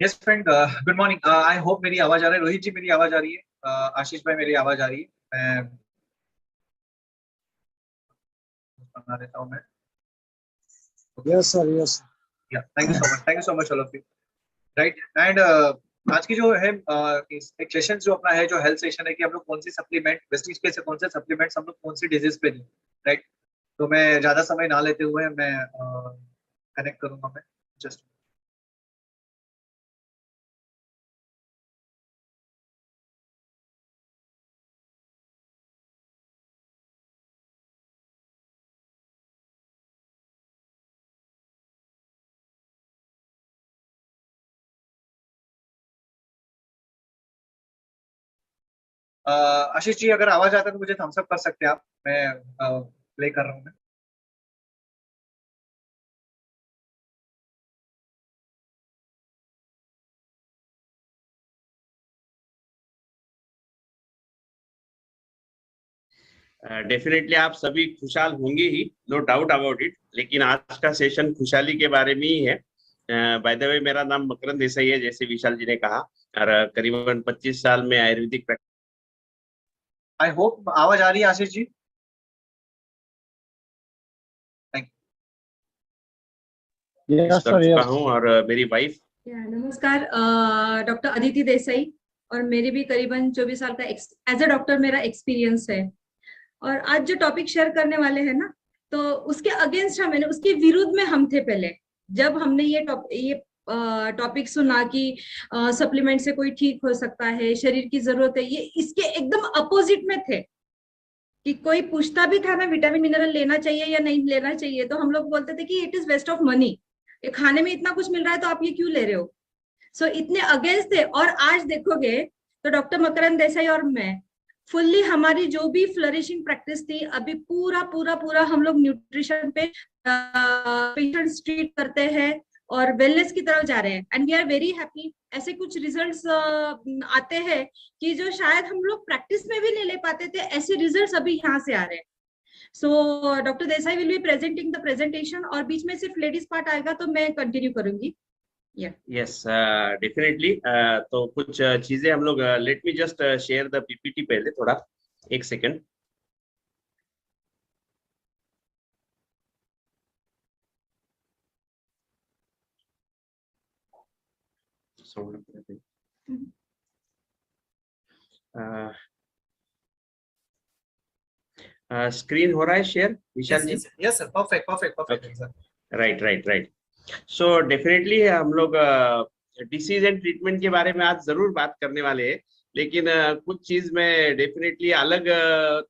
Yes friend, good morning. I hope मेरी आवाज आ रही है। रोहित जी, मेरी आवाज आ रही है? आशीष भाई, मेरी आवाज आ रही है? मैं बना देता हूँ मैं। Yes sir, yes. Yeah thank you so much, thank you so much all of you. Right and आज की जो है एक सेशन जो अपना है, जो हेल्थ सेशन है कि हम लोग कौन सी सप्लीमेंट वेस्टीज के से कौन से सप्लीमेंट्स हम लोग कौन सी डिजीज पे दें। राइट, तो मैं ज्यादा समय ना लेते हुए मैं कनेक्ट करूंगा मैं जस्ट। आशीष जी, अगर आवाज आता है तो मुझे थम्स अप कर सकते हैं आप। मैं प्ले कर रहा हूँ मैं। डेफिनेटली आप सभी खुशहाल होंगे ही, नो डाउट अबाउट इट। लेकिन आज का सेशन खुशहाली के बारे में ही है। बाय द वे, मेरा नाम मकरंद देसाई है, जैसे विशाल जी ने कहा, और करीबन 25 साल में आयुर्वेदिक आई होप आवाज आ रही है आशीष जी। थैंक यस कर सर, चुका यस। हूँ, और मेरी वाइफ। नमस्कार, डॉक्टर अदिति देसाई। और मेरी भी करीबन 24 साल का एज ए डॉक्टर मेरा एक्सपीरियंस है। और आज जो टॉपिक शेयर करने वाले हैं ना, तो उसके अगेंस्ट हमें, उसके विरुद्ध में हम थे पहले। जब हमने ये टॉपिक सुना कि सप्लीमेंट से कोई ठीक हो सकता है, शरीर की जरूरत है, ये इसके एकदम अपोजिट में थे। कि कोई पूछता भी था ना विटामिन मिनरल लेना चाहिए या नहीं लेना चाहिए, तो हम लोग बोलते थे कि it is waste of money, ये खाने में इतना कुछ मिल रहा है तो आप ये क्यों ले रहे हो। सो इतने अगेंस्ट थे। और आज देखोगे तो डॉक्टर मकरंद देसाई और मैं फुल्ली, हमारी जो भी फ्लरिशिंग प्रैक्टिस थी, अभी पूरा पूरा पूरा हम लोग न्यूट्रिशन पे पेशेंट्स ट्रीट करते हैं और वेलनेस की तरफ जा रहे हैं। And we are very happy. ऐसे कुछ रिजल्ट्स आते हैं कि जो शायद हम लोग प्रैक्टिस में भी नहीं ले पाते थे, ऐसे रिजल्ट्स अभी यहाँ से आ रहे हैं। So doctor Desai will be presenting the presentation, और बीच में सिर्फ लेडीज पार्ट आएगा तो मैं कंटिन्यू करूंगी। Yes, definitely. तो कुछ चीजें हम लोग, let me just share the PPT पहले थोड़ा, एक सेकंड। स्क्रीन हो रहा है share, Vishal ji? Yes sir, perfect perfect perfect sir. Right right right. So definitely हम लोग डिसीज एंड ट्रीटमेंट के बारे में आज जरूर बात करने वाले हैं। लेकिन कुछ चीज मैं डेफिनेटली अलग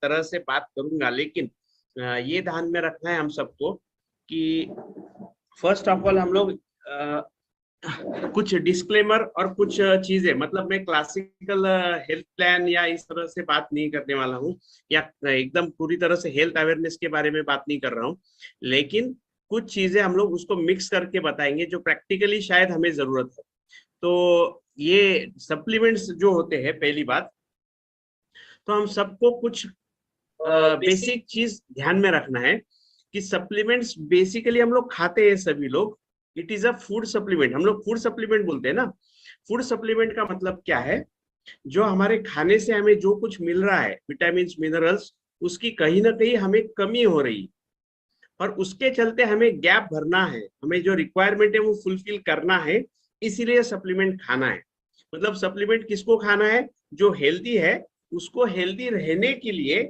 तरह से बात करूंगा। लेकिन ये ध्यान में रखना है हम सबको कि फर्स्ट ऑफ ऑल हम लोग कुछ डिस्क्लेमर और कुछ चीजें, मतलब मैं क्लासिकल हेल्थ प्लान या इस तरह से बात नहीं करने वाला हूँ, या एकदम पूरी तरह से हेल्थ अवेयरनेस के बारे में बात नहीं कर रहा हूँ। लेकिन कुछ चीजें हम लोग उसको मिक्स करके बताएंगे जो प्रैक्टिकली शायद हमें जरूरत है। तो ये सप्लीमेंट्स जो होते हैं, पहली बात तो हम सबको कुछ बेसिक चीज ध्यान में रखना है कि सप्लीमेंट्स बेसिकली हम लोग खाते हैं सभी लोग। It is a food supplement. हम लोग फूड सप्लीमेंट बोलते हैं ना। फूड सप्लीमेंट का मतलब क्या है? जो हमारे खाने से हमें जो कुछ मिल रहा है, विटामिन मिनरल्स, उसकी कहीं ना कहीं हमें कमी हो रही है, और उसके चलते हमें गैप भरना है, हमें जो रिक्वायरमेंट है वो फुलफिल करना है। इसीलिए सप्लीमेंट खाना है। मतलब सप्लीमेंट किसको खाना है? जो हेल्दी है, उसको हेल्दी रहने के लिए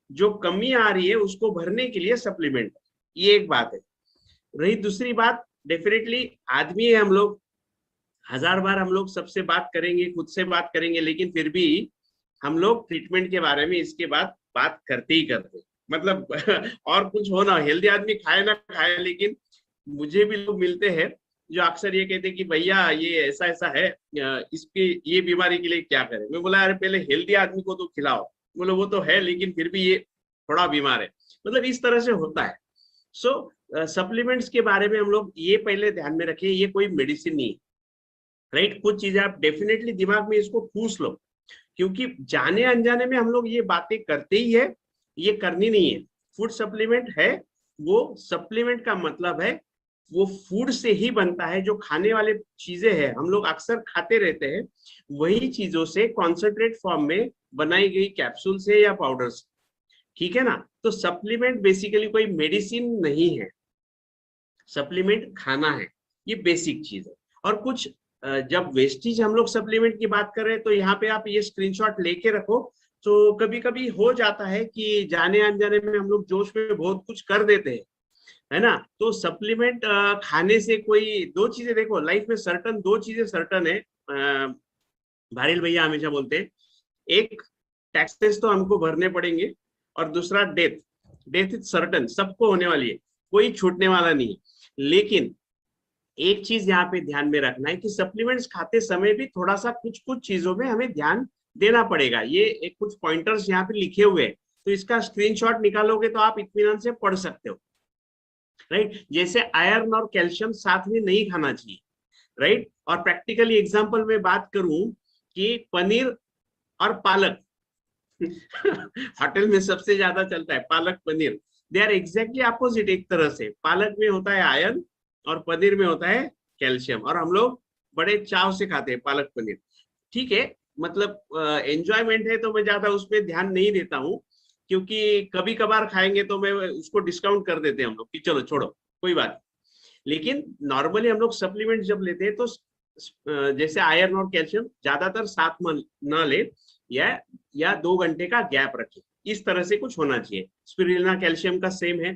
जो कमी आ रही है उसको भरने के लिए सप्लीमेंट। ये एक बात है। रही दूसरी बात, डेफिनेटली आदमी है हम लोग, हजार बार हम लोग सबसे बात करेंगे, खुद से बात करेंगे, लेकिन फिर भी हम लोग ट्रीटमेंट के बारे में इसके बाद बात करते ही करते। मतलब और कुछ हो ना, हेल्दी आदमी खाए ना खाए, लेकिन मुझे भी लोग मिलते हैं जो अक्सर ये कहते हैं कि भैया ये ऐसा ऐसा है, इसके ये बीमारी के लिए क्या करें। मैं बोला, अरे पहले हेल्दी आदमी को तो खिलाओ। बोले वो तो है, लेकिन फिर भी ये थोड़ा बीमार है। मतलब इस तरह से होता है। सो सप्लीमेंट्स के बारे में हम लोग ये पहले ध्यान में रखें, ये कोई मेडिसिन नहीं है। राइट, कुछ चीजें आप डेफिनेटली दिमाग में इसको पूछ लो, क्योंकि जाने अनजाने में हम लोग ये बातें करते ही है, ये करनी नहीं है। फूड सप्लीमेंट है, वो सप्लीमेंट का मतलब है वो फूड से ही बनता है, जो खाने वाले चीजें हैं हम लोग अक्सर खाते रहते हैं, वही चीजों से कॉन्सेंट्रेट फॉर्म में बनाई गई कैप्सूल से या पाउडर से, ठीक है ना। तो सप्लीमेंट बेसिकली कोई मेडिसिन नहीं है, सप्लीमेंट खाना है, ये बेसिक चीज है। और कुछ जब वेस्टेज हम लोग सप्लीमेंट की बात कर रहे हैं तो यहाँ पे आप ये स्क्रीनशॉट लेके रखो। तो कभी कभी हो जाता है कि जाने अनजाने में हम लोग जोश में बहुत कुछ कर देते हैं, है ना। तो सप्लीमेंट खाने से कोई, दो चीजें देखो लाइफ में सर्टन, दो चीजें सर्टन है, भारिल भैया हमेशा बोलते हैं, एक टैक्सेस तो हमको भरने पड़ेंगे, और दूसरा डेथ। डेथ इज सर्टन, सबको होने वाली है, कोई छूटने वाला नहीं है। लेकिन एक चीज यहाँ पे ध्यान में रखना है कि सप्लीमेंट्स खाते समय भी थोड़ा सा कुछ कुछ चीजों में हमें ध्यान देना पड़ेगा। ये एक कुछ पॉइंटर्स यहाँ पे लिखे हुए हैं, तो इसका स्क्रीनशॉट निकालोगे तो आप इत्मीनान से पढ़ सकते हो, राइट। जैसे आयरन और कैल्शियम साथ में नहीं खाना चाहिए, राइट। और प्रैक्टिकली एग्जांपल में बात करूं कि पनीर और पालक होटल में सबसे ज्यादा चलता है palak paneer, they are exactly opposite. एक तरह से पालक में होता है आयरन और पनीर में होता है कैल्शियम, और हम लोग बड़े चाव से खाते हैं पालक पनीर, ठीक है। मतलब एंजॉयमेंट है तो मैं ज्यादा उसमें ध्यान नहीं देता हूँ, क्योंकि कभी कभार खाएंगे तो मैं उसको डिस्काउंट कर देते हैं हम लोग कि चलो छोड़ो कोई बात। लेकिन नॉर्मली हम लोग सप्लीमेंट जब लेते हैं तो जैसे आयरन और कैल्शियम ज्यादातर साथ में न ले, या 2 घंटे का गैप रखे, इस तरह से कुछ होना चाहिए। स्पिरुलिना कैल्शियम का सेम है,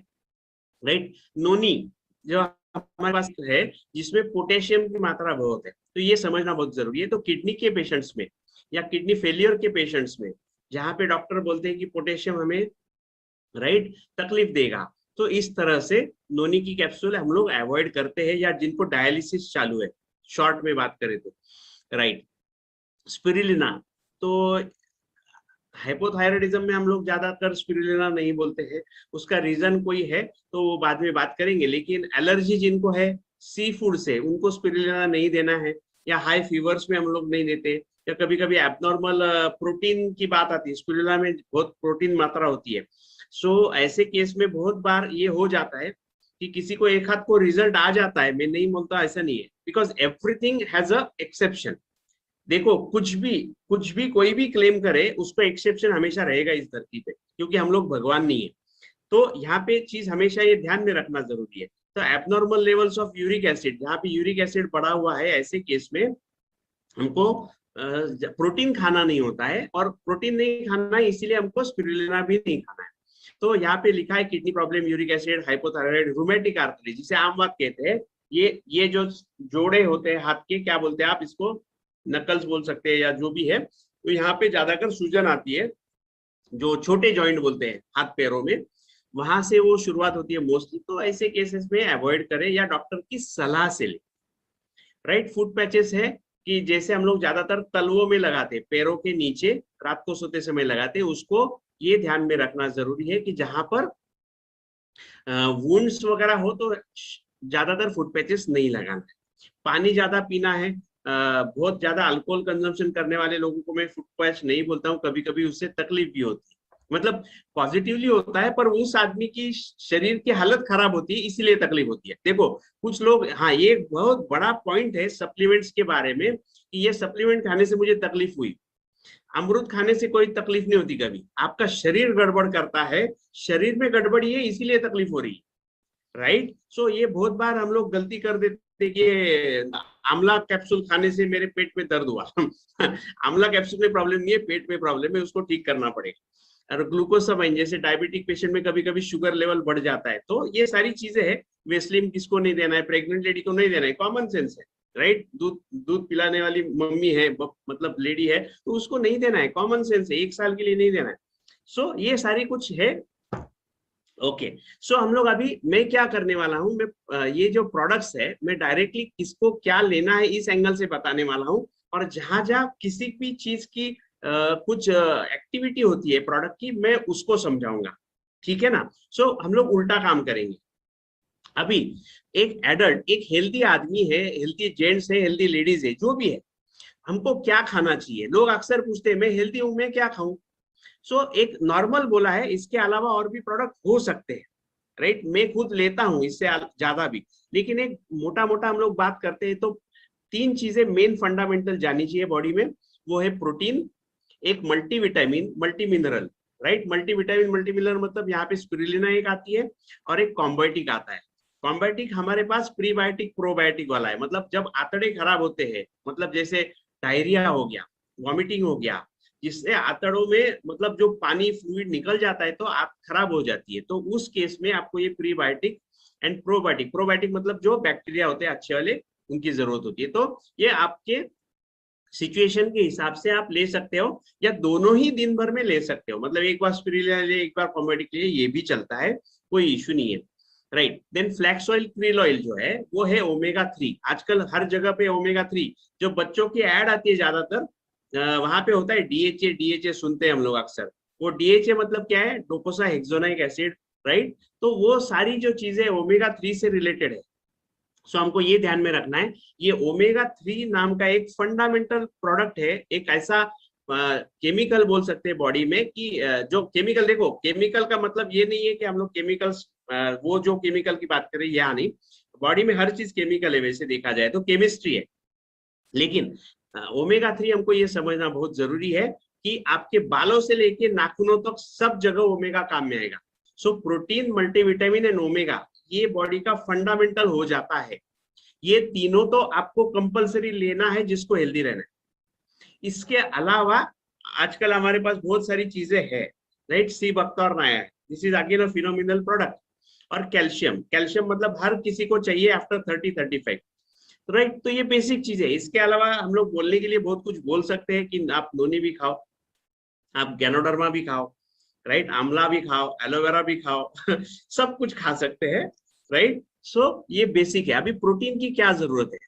राइट। नोनी जो हमारे पास है जिसमें पोटेशियम की मात्रा बहुत है, तो ये समझना बहुत जरूरी है। तो किडनी के पेशेंट्स में या किडनी फेलियर के पेशेंट्स में जहां पे डॉक्टर बोलते हैं कि पोटेशियम हमें, राइट, तकलीफ देगा, तो इस तरह से नोनी की कैप्सूल हम लोग अवॉइड करते हैं, या जिनको डायलिसिस चालू है, शॉर्ट में बात करें तो, राइट। स्पिरुलिना तो हाइपोथायराइडिज्म में हम लोग ज्यादातर स्पिरुलिना नहीं बोलते हैं, उसका रीजन कोई है तो वो बाद में बात करेंगे। लेकिन एलर्जी जिनको है सी फूड से, उनको स्पिरुलिना नहीं देना है, या हाई फीवर्स में हम लोग नहीं देते, या कभी कभी एबनॉर्मल प्रोटीन की बात आती है, स्पिरुलिना में बहुत प्रोटीन मात्रा होती है। सो ऐसे केस में बहुत बार ये हो जाता है कि किसी को एक हाथ को रिजल्ट आ जाता है, मैं नहीं बोलता ऐसा नहीं है, because everything has a exception. देखो कुछ भी कोई भी क्लेम करे, उसको एक्सेप्शन हमेशा रहेगा इस धरती पे, क्योंकि हम लोग भगवान नहीं है। तो यहाँ पे चीज हमेशा ये ध्यान में रखना जरूरी है। तो abnormal levels of uric acid, जहाँ पे यूरिक एसिड बढ़ा हुआ है, ऐसे केस में हमको प्रोटीन खाना नहीं होता है, और प्रोटीन नहीं खाना है इसीलिए हमको स्पिरुलिना भी नहीं खाना है। तो यहाँ पे लिखा है kidney problem, uric acid, hypothyroid, rheumatic arthritis, जिसे आम बात कहते हैं। ये जो जोड़े होते हैं हाथ के, क्या बोलते हैं आप इसको, नकल्स बोल सकते हैं या जो भी है, तो यहाँ पे ज्यादातर सूजन आती है, जो छोटे जॉइंट बोलते हैं हाथ पैरों में, वहां से वो शुरुआत होती है मोस्टली। तो ऐसे केसेस में अवॉइड करें या डॉक्टर की सलाह से ले, राइट। फुट पैचेस है कि जैसे हम लोग ज्यादातर तलवों में लगाते हैं, पैरों के नीचे रात को सोते समय लगाते हैं, उसको ये ध्यान में रखना जरूरी है कि जहां पर वुंड्स वगैरह हो तो ज्यादातर फुट पैचेस नहीं लगाना है। पानी ज्यादा पीना है, बहुत ज्यादा अल्कोहल कंजम्पशन करने वाले लोगों को मैं फुट पैच नहीं बोलता हूँ, कभी कभी उससे तकलीफ भी होती है, मतलब पॉजिटिवली होता है, पर उस आदमी की शरीर की हालत खराब होती है इसीलिए तकलीफ होती है। देखो कुछ लोग, हाँ ये बहुत बड़ा पॉइंट है सप्लीमेंट्स के बारे में, कि ये सप्लीमेंट खाने से मुझे तकलीफ हुई। अमरूद खाने से कोई तकलीफ नहीं होती कभी, आपका शरीर गड़बड़ करता है, शरीर में गड़बड़ी है इसीलिए तकलीफ हो रही है, राइट। सो ये बहुत बार हम लोग गलती कर देते कि आंवला कैप्सूल खाने से मेरे पेट में दर्द हुआ आंवला कैप्सूल में प्रॉब्लम नहीं है, पेट में प्रॉब्लम है, उसको ठीक करना पड़ेगा। और ग्लूकोसामाइन, जैसे डायबिटिक पेशेंट में कभी कभी शुगर लेवल बढ़ जाता है, तो ये सारी चीजें हैं। वेस्लिन किसको नहीं देना है, प्रेग्नेंट लेडी को नहीं देना है, कॉमन सेंस है, राइट। दूध पिलाने वाली मम्मी है, मतलब लेडी है, तो उसको नहीं देना है, कॉमन सेंस है, 1 साल के लिए नहीं देना है। सो ये सारी कुछ है, ओके। सो हम लोग अभी, मैं क्या करने वाला हूँ, मैं ये जो प्रोडक्ट्स है मैं डायरेक्टली किसको क्या लेना है इस एंगल से बताने वाला हूँ, और जहां जहां किसी भी चीज की कुछ एक्टिविटी होती है प्रोडक्ट की, मैं उसको समझाऊंगा, ठीक है ना। सो हम लोग उल्टा काम करेंगे। अभी एक एडल्ट, एक हेल्दी आदमी है, हेल्दी जेंट्स है, हेल्दी लेडीज है, जो भी है, हमको क्या खाना चाहिए। लोग अक्सर पूछते हैं मैं हेल्दी हूं, मैं क्या खाऊं। सो एक नॉर्मल बोला है, इसके अलावा और भी प्रोडक्ट हो सकते हैं, राइट, मैं खुद लेता हूँ इससे ज्यादा भी, लेकिन एक मोटा मोटा हम लोग बात करते हैं तो 3 चीजें मेन फंडामेंटल जानी चाहिए बॉडी में। वो है प्रोटीन, एक multivitamin, multi mineral, right. Multivitamin multi mineral मतलब यहाँ पे स्पिरुलिना एक आती है और एक कॉम्बायोटिक आता है। कॉम्बायोटिक हमारे पास प्रीबायोटिक प्रोबायोटिक वाला है, मतलब जब आंतड़े खराब होते हैं, मतलब जैसे डायरिया हो गया, वॉमिटिंग हो गया, जिससे आंतड़ों में मतलब जो पानी फ्लूइड निकल जाता है तो आप खराब हो जाती है, तो उस केस में आपको ये प्रीबायोटिक एंड प्रोबायोटिक, प्रोबायोटिक मतलब जो बैक्टीरिया होते हैं अच्छे वाले उनकी जरूरत होती है। तो ये आपके सिचुएशन के हिसाब से आप ले सकते हो, या दोनों ही दिन भर में ले सकते हो, मतलब एक बार स्पिरुलिना ले, एक बार कॉम्बायोटिक ले, ये भी चलता है, कोई इश्यू नहीं है, right. Then flax oil, krill oil जो है वो है ओमेगा 3। आजकल हर जगह पे ओमेगा 3, जो बच्चों की ऐड आती है ज्यादातर वहां पे होता है डीएचए, डीएचए सुनते हैं हम लोग अक्सर। वो डीएचए मतलब क्या है, डोकोसा हेक्सोनाइक एसिड, राइट। तो वो सारी जो चीजें ओमेगा 3 से रिलेटेड है, सो हमको ये ध्यान में रखना है। ये ओमेगा 3 नाम का एक फंडामेंटल प्रोडक्ट है, एक ऐसा केमिकल बोल सकते हैं बॉडी में कि जो केमिकल, देखो केमिकल का मतलब ये नहीं है कि हम लोग केमिकल्स वो जो केमिकल की बात करें या नहीं, बॉडी में हर चीज केमिकल है वैसे देखा जाए तो, केमिस्ट्री है। लेकिन ओमेगा 3 हमको ये समझना बहुत जरूरी है कि आपके बालों से लेके नाखूनों तक सब जगह ओमेगा काम में आएगा। So protein, multivitamin and omega ये बॉडी का फंडामेंटल हो जाता है। ये तीनों तो आपको कंपलसरी लेना है जिसको हेल्दी रहना है। इसके अलावा आजकल हमारे पास बहुत सारी चीजें हैं, राइट। सी बख्तर नया है, this is again a phenomenal product. और कैल्शियम, कैल्शियम मतलब हर किसी को चाहिए आफ्टर 30-35, राइट। तो ये बेसिक चीज है। इसके अलावा हम लोग बोलने के लिए बहुत कुछ बोल सकते हैं कि आप नोनी भी खाओ, आप गैनोडर्मा भी खाओ, राइट, आंवला भी खाओ, एलोवेरा भी खाओ सब कुछ खा सकते हैं, राइट। सो ये बेसिक है। अभी प्रोटीन की क्या जरूरत है,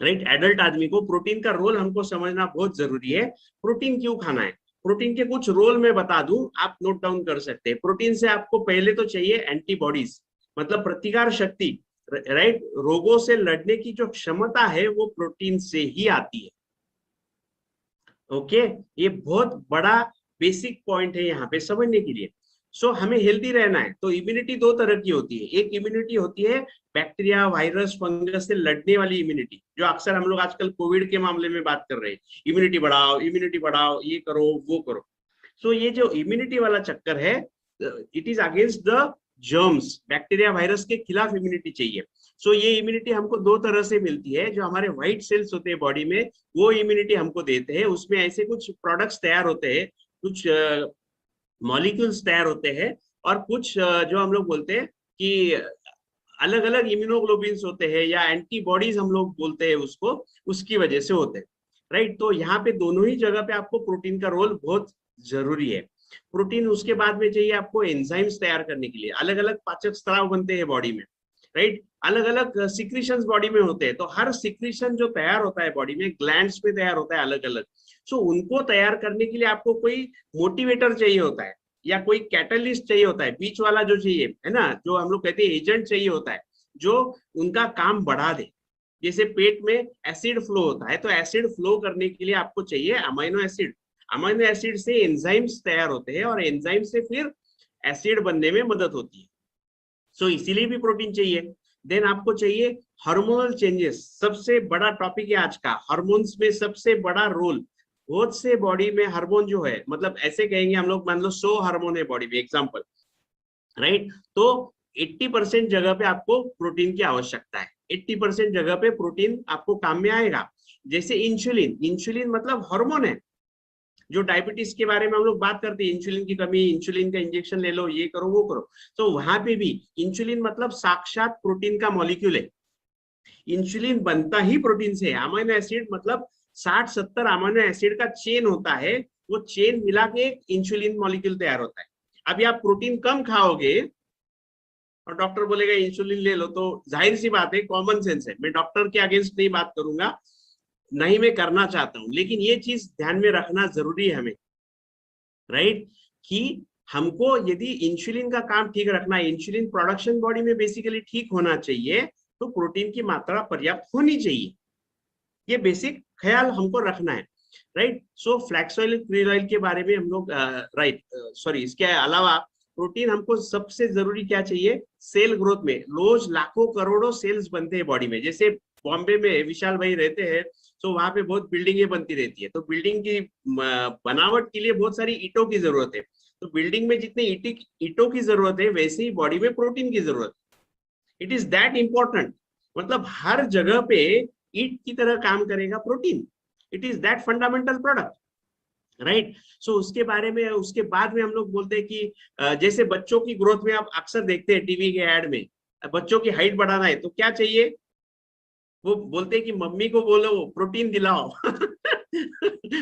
राइट। एडल्ट आदमी को प्रोटीन का रोल हमको समझना बहुत जरूरी है। प्रोटीन क्यों खाना है, प्रोटीन के कुछ रोल मैं बता दूं, आप नोट डाउन कर सकते हैं। प्रोटीन से आपको पहले तो चाहिए एंटीबॉडीज, मतलब प्रतिकार शक्ति, राइट। रोगों से लड़ने की जो क्षमता है वो प्रोटीन से ही आती है, ओके। ये बहुत बड़ा बेसिक पॉइंट है यहाँ पे समझने के लिए। सो हमें हेल्दी रहना है तो इम्यूनिटी 2 तरह की होती है। एक इम्यूनिटी होती है बैक्टीरिया, वायरस, फंगस से लड़ने वाली इम्यूनिटी, जो अक्सर हम लोग आजकल कोविड के मामले में बात कर रहे हैं, इम्यूनिटी बढ़ाओ, इम्यूनिटी बढ़ाओ, ये करो वो करो। सो ये जो इम्यूनिटी वाला चक्कर है, it is against the germs, bacteria virus के खिलाफ इम्यूनिटी चाहिए। सो ये इम्यूनिटी हमको 2 तरह से मिलती है। जो हमारे व्हाइट सेल्स होते हैं बॉडी में, वो इम्यूनिटी हमको देते हैं। उसमें ऐसे कुछ प्रोडक्ट्स तैयार होते हैं, कुछ मॉलिक्यूल्स तैयार होते हैं, और कुछ जो हम लोग बोलते हैं कि अलग अलग इम्यूनोग्लोबिन्स होते हैं, या एंटीबॉडीज हम लोग बोलते हैं उसको, उसकी वजह से होते हैं, राइट। तो यहाँ पे दोनों ही जगह पे आपको प्रोटीन का रोल बहुत जरूरी है। प्रोटीन उसके बाद में चाहिए आपको एंजाइम्स तैयार करने के लिए। अलग अलग पाचक स्राव बनते हैं बॉडी में, राइट। अलग अलग सिक्रीशंस बॉडी में होते हैं, तो हर सिक्रीशन जो तैयार होता है बॉडी में, ग्लैंड्स में तैयार होता है अलग अलग। सो उनको तैयार करने के लिए आपको कोई मोटिवेटर चाहिए होता है, या कोई कैटलिस्ट चाहिए होता है, बीच वाला जो चाहिए है ना, जो हम लोग कहते हैं एजेंट चाहिए होता है, जो उनका काम बढ़ा दे। जैसे पेट में एसिड फ्लो होता है, तो एसिड फ्लो करने के लिए आपको चाहिए अमाइनो एसिड। अमाइनो एसिड से एंजाइम्स तैयार होते हैं, और एंजाइम से फिर एसिड बनने में मदद होती है। सो इसीलिए भी प्रोटीन चाहिए। देन आपको चाहिए हार्मोनल चेंजेस, सबसे बड़ा टॉपिक है आज का। हार्मोन्स में सबसे बड़ा रोल, बहुत से बॉडी में हार्मोन जो है, मतलब ऐसे कहेंगे हम लोग, मान लो 100 हार्मोन है बॉडी में, एग्जांपल, राइट। तो 80% जगह पे आपको प्रोटीन की आवश्यकता है। 80% जगह पे प्रोटीन आपको काम में आएगा। जैसे इंसुलिन, इंसुलिन मतलब हार्मोन है। जो डायबिटीज के बारे में हम लोग बात करते हैं, इंसुलिन की कमी, इंसुलिन का इंजेक्शन ले लो, ये करो वो करो, तो वहां पे भी इंसुलिन मतलब साक्षात प्रोटीन का मॉलिक्यूल है। इंसुलिन बनता ही प्रोटीन से है। अमाइनो एसिड मतलब 60-70 अमाइनो एसिड का चेन होता है, वो चेन मिला के एक इंसुलिन मॉलिक्यूल तैयार होता है। अभी आप प्रोटीन कम खाओगे और डॉक्टर बोलेगा इंसुलिन ले लो, तो जाहिर सी बात है, कॉमन सेंस है। मैं डॉक्टर के अगेंस्ट नहीं बात करूंगा, नहीं मैं करना चाहता हूं, लेकिन ये चीज ध्यान में रखना जरूरी है हमें, राइट, कि हमको यदि इंसुलिन का काम ठीक रखना है, इंसुलिन प्रोडक्शन बॉडी में बेसिकली ठीक होना चाहिए, तो प्रोटीन की मात्रा पर्याप्त होनी चाहिए। ये बेसिक ख्याल हमको रखना है, राइट। सो फ्लैक्स ऑयल, क्रिल ऑयल के बारे में हम लोग, राइट, सॉरी, इसके अलावा प्रोटीन हमको सबसे जरूरी क्या चाहिए, सेल ग्रोथ में। रोज लाखों करोड़ों सेल्स बनते हैं बॉडी में। जैसे बॉम्बे में विशाल भाई रहते हैं, तो वहां पे बहुत बिल्डिंगें बनती रहती है, तो बिल्डिंग की बनावट के लिए बहुत सारी ईंटों की जरूरत है। तो बिल्डिंग में जितनी ईंटों की जरूरत है, वैसे ही बॉडी में प्रोटीन की जरूरत है। It is that important. मतलब हर जगह पे ईंट की तरह काम करेगा protein. It is that fundamental product, right. So उसके बारे में, उसके बाद में हम लोग बोलते हैं कि जैसे बच्चों की ग्रोथ में आप अक्सर देखते हैं टीवी के ऐड में, बच्चों की हाइट बढ़ाना है तो क्या चाहिए, वो बोलते हैं कि मम्मी को बोलो प्रोटीन दिलाओ।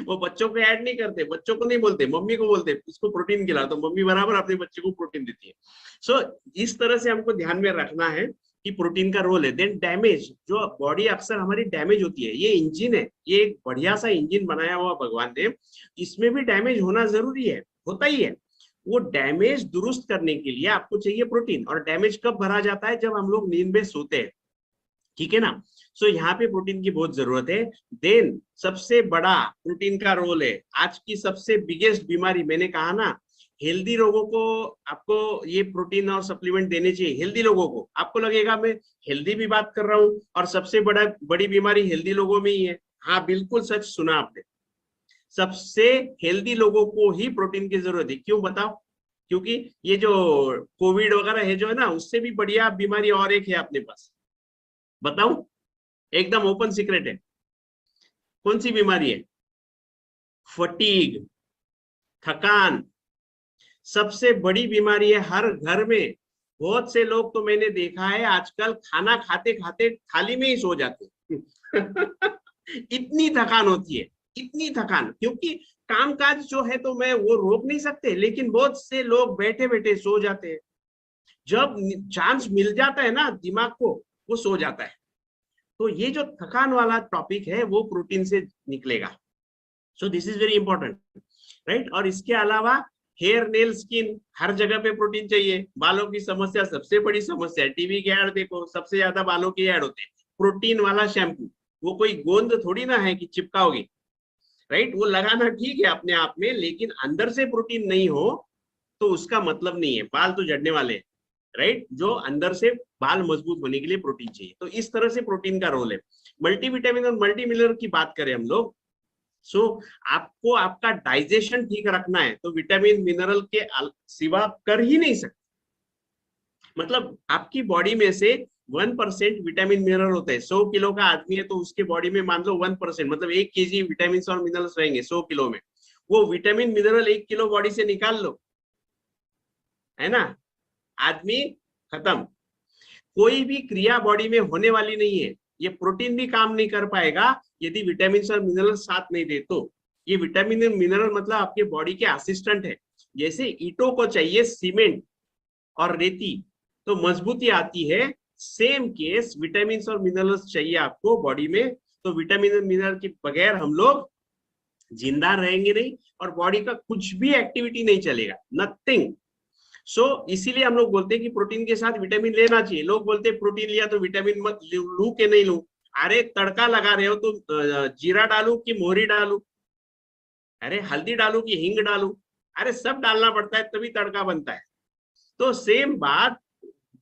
वो बच्चों को ऐड नहीं करते, बच्चों को नहीं बोलते, मम्मी को बोलते इसको प्रोटीन खिलाओ, तो मम्मी बराबर अपने बच्चे को प्रोटीन देती है। सो इस तरह से हमको ध्यान में रखना है कि प्रोटीन का रोल है। देन डैमेज, जो बॉडी अक्सर हमारी डैमेज होती है, ये इंजन है, ये एक बढ़िया सा इंजन बनाया हुआ भगवान ने, इसमें भी डैमेज होना जरूरी है, होता ही है। वो डैमेज दुरुस्त करने के लिए आपको चाहिए प्रोटीन। और डैमेज कब भरा जाता है, जब हम लोग नींद में सोते हैं, ठीक है ना। सो यहाँ पे प्रोटीन की बहुत जरूरत है। देन सबसे बड़ा प्रोटीन का रोल है। आज की सबसे बिगेस्ट बीमारी, मैंने कहा ना, हेल्दी लोगों को आपको ये प्रोटीन और सप्लीमेंट देने चाहिए। हेल्दी लोगों को, आपको लगेगा मैं हेल्दी भी बात कर रहा हूँ और सबसे बड़ी बीमारी हेल्दी लोगों में ही है। हाँ, बिल्कुल सच सुना आपने। सबसे हेल्दी लोगों को ही प्रोटीन की जरूरत है। क्यों बताओ? क्योंकि ये जो कोविड वगैरह है जो है ना, उससे भी बढ़िया बीमारी और एक है अपने पास। बताऊं? एकदम ओपन सीक्रेट है। कौन सी बीमारी है? फटीग, थकान। सबसे बड़ी बीमारी है हर घर में। बहुत से लोग तो मैंने देखा है आजकल खाना खाते खाते थाली में ही सो जाते हैं। इतनी थकान होती है, इतनी थकान। क्योंकि कामकाज जो है तो मैं वो रोक नहीं सकते, लेकिन बहुत से लोग बैठे बैठे सो जाते हैं। जब चांस मिल जाता है ना दिमाग को, वो सो जाता है। तो ये जो थकान वाला टॉपिक है वो प्रोटीन से निकलेगा। So this is very important, right. और इसके अलावा हेयर, नेल, स्किन, हर जगह पे प्रोटीन चाहिए। बालों की समस्या सबसे बड़ी समस्या है। टीवी के ऐड देखो, सबसे ज्यादा बालों के ऐड होते हैं। प्रोटीन वाला शैम्पू, वो कोई गोंद थोड़ी ना है कि चिपकाओगी, राइट। वो लगाना ठीक है अपने आप में, लेकिन अंदर से प्रोटीन नहीं हो तो उसका मतलब नहीं है। बाल तो झड़ने वाले हैं, राइट। जो अंदर से बाल मजबूत होने के लिए प्रोटीन चाहिए। तो इस तरह से प्रोटीन का रोल है। मल्टीविटामिन और मल्टी मिनरल की बात करें हम लोग, सो आपको आपका डाइजेशन ठीक रखना है तो विटामिन मिनरल के सिवा कर ही नहीं सकते। मतलब आपकी बॉडी में से 1% विटामिन मिनरल होता है। 100 किलो का आदमी है तो उसके बॉडी में मान लो 1%, मतलब 1 kg विटामिन और मिनरल्स रहेंगे 100 किलो में। वो विटामिन मिनरल 1 किलो बॉडी से निकाल लो, है ना, आदमी खत्म। कोई भी क्रिया बॉडी में होने वाली नहीं है। ये प्रोटीन भी काम नहीं कर पाएगा यदि विटामिन और मिनरल साथ नहीं दे तो। ये विटामिन और मिनरल मतलब आपके बॉडी के असिस्टेंट है। जैसे ईंटों को चाहिए सीमेंट और रेती तो मजबूती आती है, सेम केस विटामिन और मिनरल्स चाहिए आपको बॉडी में। तो विटामिन और मिनरल के बगैर हम लोग जिंदा रहेंगे नहीं और बॉडी का कुछ भी एक्टिविटी नहीं चलेगा, नथिंग। सो इसीलिए हम लोग बोलते हैं कि प्रोटीन के साथ विटामिन लेना चाहिए। लोग बोलते हैं प्रोटीन लिया तो विटामिन मत लू के नहीं लू। अरे तड़का लगा रहे हो तो जीरा डालू कि मोहरी डालू, अरे हल्दी डालू कि हींग डालू, अरे सब डालना पड़ता है तभी तड़का बनता है। तो सेम बात,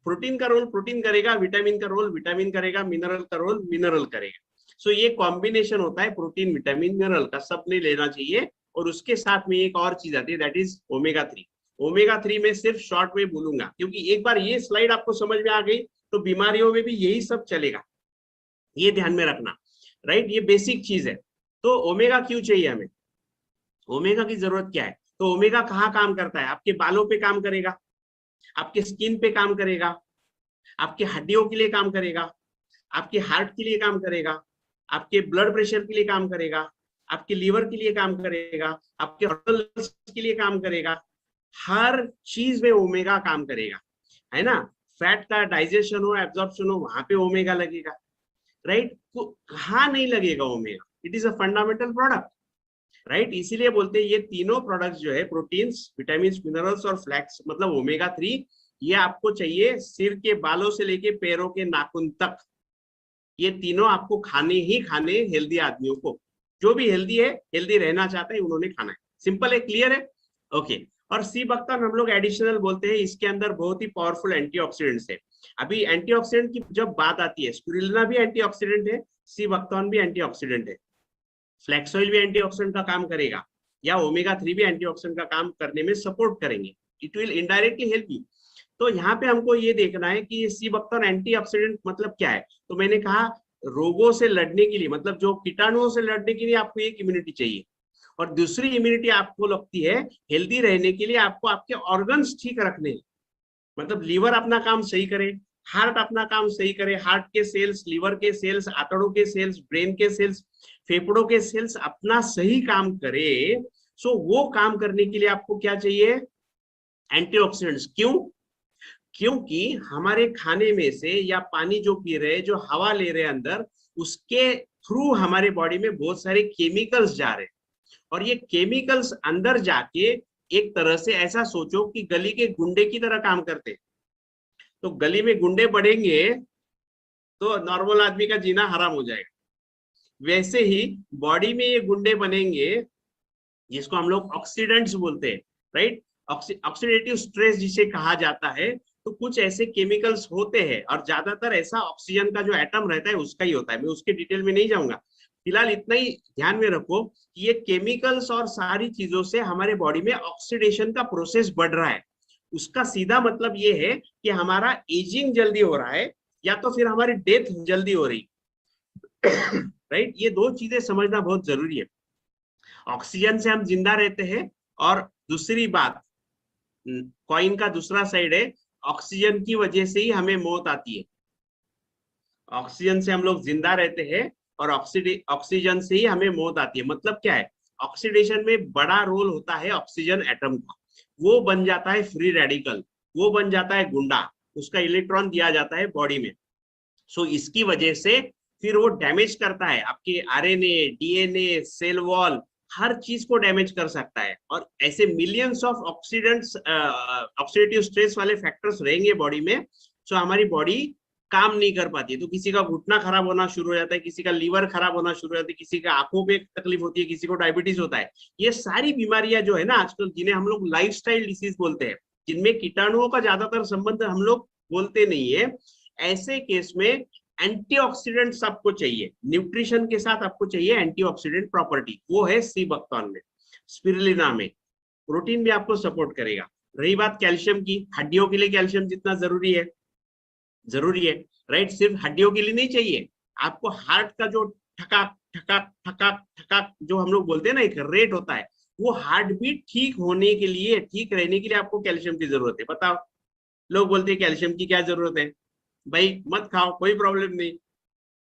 प्रोटीन का रोल प्रोटीन करेगा, विटामिन का रोल विटामिन करेगा, मिनरल का रोल मिनरल करेगा। सो ये कॉम्बिनेशन होता है प्रोटीन विटामिन मिनरल का, सबने लेना चाहिए। और उसके साथ में एक और चीज आती है, दैट इज ओमेगा 3। ओमेगा 3 में सिर्फ शॉर्ट में बोलूंगा क्योंकि एक बार ये स्लाइड आपको समझ में आ गई तो बीमारियों में भी यही सब चलेगा, ये ध्यान में रखना, राइट। ये बेसिक चीज है। तो ओमेगा क्यों चाहिए हमें, ओमेगा की जरूरत क्या है? तो ओमेगा कहाँ काम करता है? आपके बालों पे काम करेगा, आपके स्किन पे काम करेगा, आपके हड्डियों के लिए काम करेगा, आपके हार्ट के लिए काम करेगा, आपके ब्लड प्रेशर के लिए काम करेगा, आपके लीवर के लिए काम करेगा, आपके हॉर्मोन्स के लिए काम करेगा। हर चीज में ओमेगा काम करेगा, है ना। फैट का डाइजेशन हो, एब्जॉर्प्शन हो, वहां पे ओमेगा लगेगा, राइट। तो कहाँ नहीं लगेगा omega? It is a fundamental product, right. इसीलिए बोलते हैं ये तीनों प्रोडक्ट्स जो है, प्रोटीन्स, विटामिन, मिनरल्स और फ्लैक्स मतलब ओमेगा 3, ये आपको चाहिए सिर के बालों से लेके पैरों के नाखून तक। ये तीनों आपको खाने ही खाने हेल्दी आदमियों को, जो भी हेल्दी है, हेल्दी रहना चाहते हैं, उन्होंने खाना है। सिंपल है, क्लियर है? ओके। और सी बकथॉर्न हम लोग एडिशनल बोलते हैं, इसके अंदर बहुत ही पावरफुल एंटीऑक्सीडेंट्स है। अभी एंटीऑक्सीडेंट की जब बात आती है, स्पिरुलिना भी एंटीऑक्सीडेंट है, सी बकथॉर्न भी एंटीऑक्सीडेंट है, फ्लैक्स ऑयल भी एंटीऑक्सीडेंट का काम करेगा, या ओमेगा 3 भी एंटीऑक्सीडेंट का काम करने में सपोर्ट करेंगे। It will indirectly help you. तो यहाँ पे हमको ये देखना है कि सी बकथॉर्न एंटीऑक्सीडेंट मतलब क्या है। तो मैंने कहा रोगों से लड़ने के लिए, मतलब जो कीटाणुओं से लड़ने के लिए आपको एक इम्यूनिटी चाहिए, और दूसरी इम्यूनिटी आपको लगती है हेल्दी रहने के लिए आपको आपके ऑर्गन्स ठीक रखने, मतलब लीवर अपना काम सही करे, हार्ट अपना काम सही करे, हार्ट के सेल्स, लीवर के सेल्स, आंतड़ों के सेल्स, ब्रेन के सेल्स, फेफड़ों के सेल्स अपना सही काम करे। सो वो काम करने के लिए आपको क्या चाहिए, एंटीऑक्सीडेंट्स। क्यों? क्योंकि हमारे खाने में से या पानी जो पी रहे, जो हवा ले रहे अंदर, उसके थ्रू हमारे बॉडी में बहुत सारे केमिकल्स जा रहे हैं, और ये केमिकल्स अंदर जाके एक तरह से ऐसा सोचो कि गली के गुंडे की तरह काम करते हैं। तो गली में गुंडे बढ़ेंगे तो नॉर्मल आदमी का जीना हराम हो जाएगा। वैसे ही बॉडी में ये गुंडे बनेंगे, जिसको हम लोग ऑक्सीडेंट्स बोलते हैं, राइट। ऑक्सीडेटिव स्ट्रेस जिसे कहा जाता है। तो कुछ ऐसे केमिकल्स होते हैं, और ज्यादातर ऐसा ऑक्सीजन का जो एटम रहता है उसका ही होता है। मैं उसके डिटेल में नहीं जाऊंगा, फिलहाल इतना ही ध्यान में रखो कि ये केमिकल्स और सारी चीजों से हमारे बॉडी में ऑक्सीडेशन का प्रोसेस बढ़ रहा है। उसका सीधा मतलब ये है कि हमारा एजिंग जल्दी हो रहा है, या तो फिर हमारी डेथ जल्दी हो रही, राइट। ये दो चीजें समझना बहुत जरूरी है। ऑक्सीजन से हम जिंदा रहते हैं, और दूसरी बात, कॉइन का दूसरा साइड है, ऑक्सीजन की वजह से ही हमें मौत आती है। ऑक्सीजन से हम लोग जिंदा रहते हैं, और ऑक्सीजन से ही हमें मौत आती है। मतलब क्या है, ऑक्सीडेशन में बड़ा रोल होता है ऑक्सीजन एटम का। वो बन जाता है फ्री रेडिकल, वो बन जाता है गुंडा, उसका इलेक्ट्रॉन दिया जाता है बॉडी में। सो इसकी वजह से फिर वो डैमेज करता है आपके आरएनए, डीएनए, सेल वॉल, हर चीज को डैमेज कर सकता है। और ऐसे millions of oxidants, oxidative stress वाले फैक्टर्स रहेंगे बॉडी में, सो हमारी बॉडी काम नहीं कर पाती है। तो किसी का घुटना खराब होना शुरू हो जाता है, किसी का लीवर खराब होना शुरू हो जाता है, किसी का आंखों पे तकलीफ होती है, किसी को डायबिटीज होता है। ये सारी बीमारियां जो है ना आजकल, जिन्हें हम लोग लाइफस्टाइल डिसीज बोलते हैं, जिनमें कीटाणुओं का ज्यादातर संबंध हम लोग बोलते नहीं है, ऐसे केस में एंटीऑक्सीडेंट्स आपको चाहिए। न्यूट्रिशन के साथ आपको चाहिए एंटीऑक्सीडेंट प्रॉपर्टी, वो है सी बकथॉर्न में, स्पिरुलिना में। प्रोटीन भी आपको सपोर्ट करेगा। रही बात कैल्शियम की, हड्डियों के लिए कैल्शियम जितना जरूरी है, राइट। सिर्फ हड्डियों के लिए नहीं चाहिए, आपको हार्ट का जो ठकाक ठकाक ठकाक ठकाक जो हम लोग बोलते हैं ना, एक रेट होता है, वो हार्ट बीट ठीक होने के लिए, ठीक रहने के लिए आपको कैल्शियम की जरूरत है। बताओ, लोग बोलते हैं कैल्शियम की क्या जरूरत है, भाई मत खाओ, कोई प्रॉब्लम नहीं,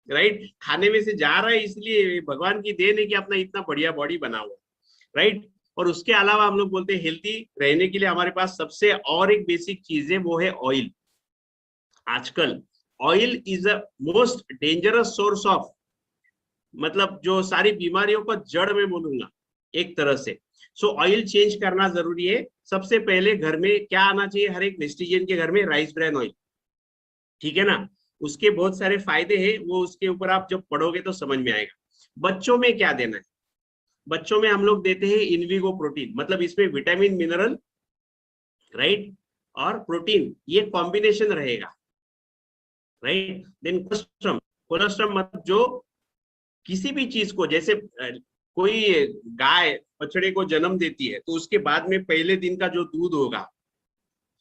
राइट। खाने में से जा रहा है, इसलिए भगवान की देन है कि अपना इतना बढ़िया बॉडी बना हुआ, राइट। और उसके अलावा हम लोग बोलते हैं हेल्दी रहने के लिए हमारे पास सबसे और एक बेसिक चीज है, वो है ऑयल। आजकल oil is a most dangerous source of, मतलब जो सारी बीमारियों का जड़ में बोलूंगा एक तरह से। सो ऑयल चेंज करना जरूरी है। सबसे पहले घर में क्या आना चाहिए, हर एक वेस्टिजियन के घर में राइस ब्रान ऑयल, ठीक है ना। उसके बहुत सारे फायदे हैं, वो उसके ऊपर आप जब पढ़ोगे तो समझ में आएगा। बच्चों में क्या देना है, बच्चों में हम लोग देते हैं इनविगो प्रोटीन, मतलब इसमें विटामिन, मिनरल, राइट, और प्रोटीन, ये कॉम्बिनेशन रहेगा, राइट। देन कोलेस्ट्रम, कोलेस्ट्रम मतलब जो किसी भी चीज को, जैसे कोई गाय बछड़े को जन्म देती है तो उसके बाद में पहले दिन का जो दूध होगा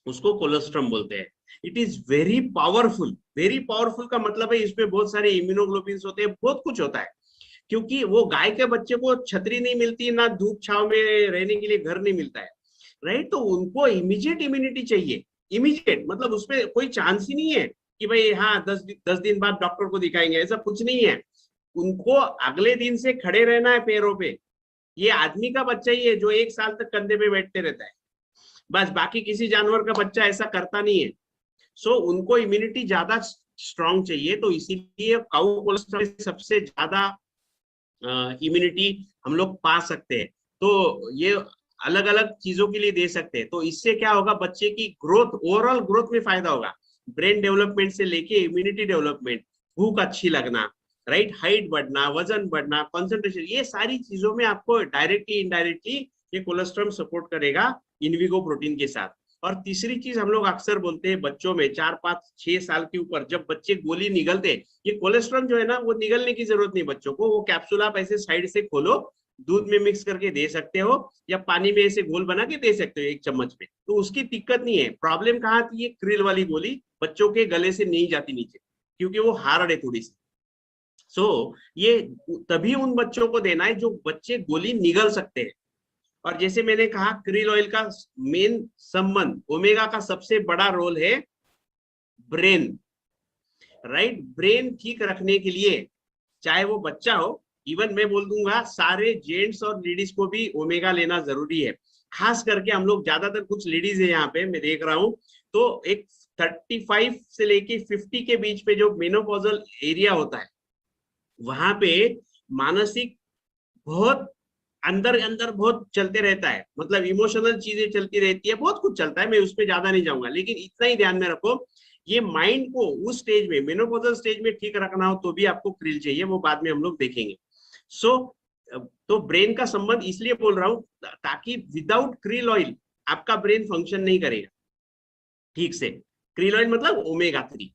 उसको कोलेस्ट्रम बोलते हैं। It is very powerful. Very powerful का मतलब है इसमें बहुत सारे इम्यूनोग्लोबिन्स होते हैं, बहुत कुछ होता है। क्योंकि वो गाय के बच्चे को छतरी नहीं मिलती, ना धूप छाव में रहने के लिए घर नहीं मिलता है, राइट। तो उनको इमीडिएट इम्यूनिटी चाहिए। इमीडिएट मतलब उसमें कोई चांस ही नहीं है कि भाई हाँ 10 दिन बाद डॉक्टर को दिखाएंगे, ऐसा कुछ नहीं है। उनको अगले दिन से खड़े रहना है पैरों पे। ये आदमी का बच्चा ही है जो 1 साल तक कंधे पे बैठते रहता है, बस। बाकी किसी जानवर का बच्चा ऐसा करता नहीं है। सो उनको इम्यूनिटी ज्यादा स्ट्रॉन्ग चाहिए, तो इसीलिए काऊ कोलेस्ट्रॉल सबसे ज्यादा इम्यूनिटी हम लोग पा सकते हैं। तो ये अलग अलग चीजों के लिए दे सकते हैं। तो इससे क्या होगा, बच्चे की ग्रोथ, ओवरऑल ग्रोथ में फायदा होगा। ब्रेन डेवलपमेंट से लेके इम्यूनिटी डेवलपमेंट, भूख अच्छी लगना, राइट, हाइट बढ़ना, वजन बढ़ना, कंसंट्रेशन, ये सारी चीजों में आपको डायरेक्टली इनडायरेक्टली ये कोलेस्ट्रॉल सपोर्ट करेगा। इनविगो प्रोटीन के साथ। और तीसरी चीज हम लोग अक्सर बोलते हैं बच्चों में 4, 5, 6 साल के ऊपर जब बच्चे गोली निगलते, ये कोलेस्ट्रॉल जो है ना वो निगलने की जरूरत नहीं बच्चों को, वो कैप्सूल आप ऐसे साइड से खोलो, दूध में मिक्स करके दे सकते हो या पानी में ऐसे घोल बना के दे सकते हो 1 चम्मच में, तो उसकी दिक्कत नहीं है। प्रॉब्लम कहाँ थी, ये क्रिल वाली गोली बच्चों के गले से नहीं जाती नीचे क्योंकि वो हार्ड है थोड़ी सी। ये तभी उन बच्चों को देना है जो बच्चे गोली निगल सकते हैं। और जैसे मैंने कहा क्रिल ऑयल का मेन संबंध, ओमेगा का सबसे बड़ा रोल है ब्रेन, राइट। ब्रेन ठीक रखने के लिए चाहे वो बच्चा हो, इवन मैं बोल दूंगा सारे जेंट्स और लेडीज को भी ओमेगा लेना जरूरी है। खास करके हम लोग ज्यादातर, कुछ लेडीज है यहाँ पे मैं देख रहा हूँ, तो एक 35 से लेके 50 के बीच पे जो मेनोपॉजल एरिया होता है वहां पे मानसिक बहुत अंदर अंदर बहुत चलते रहता है, मतलब इमोशनल चीजें चलती रहती है, बहुत कुछ चलता है, मैं उसमें ज्यादा नहीं जाऊंगा, लेकिन इतना ही ध्यान में रखो ये माइंड को उस स्टेज में, मेनोपॉजल स्टेज में ठीक रखना हो तो भी आपको क्रिल चाहिए, वो बाद में हम लोग देखेंगे। तो ब्रेन का संबंध इसलिए बोल रहा हूं ताकि विदाउट क्रिल ऑयल आपका ब्रेन फंक्शन नहीं करेगा ठीक से। क्रिल ऑयल मतलब omega 3,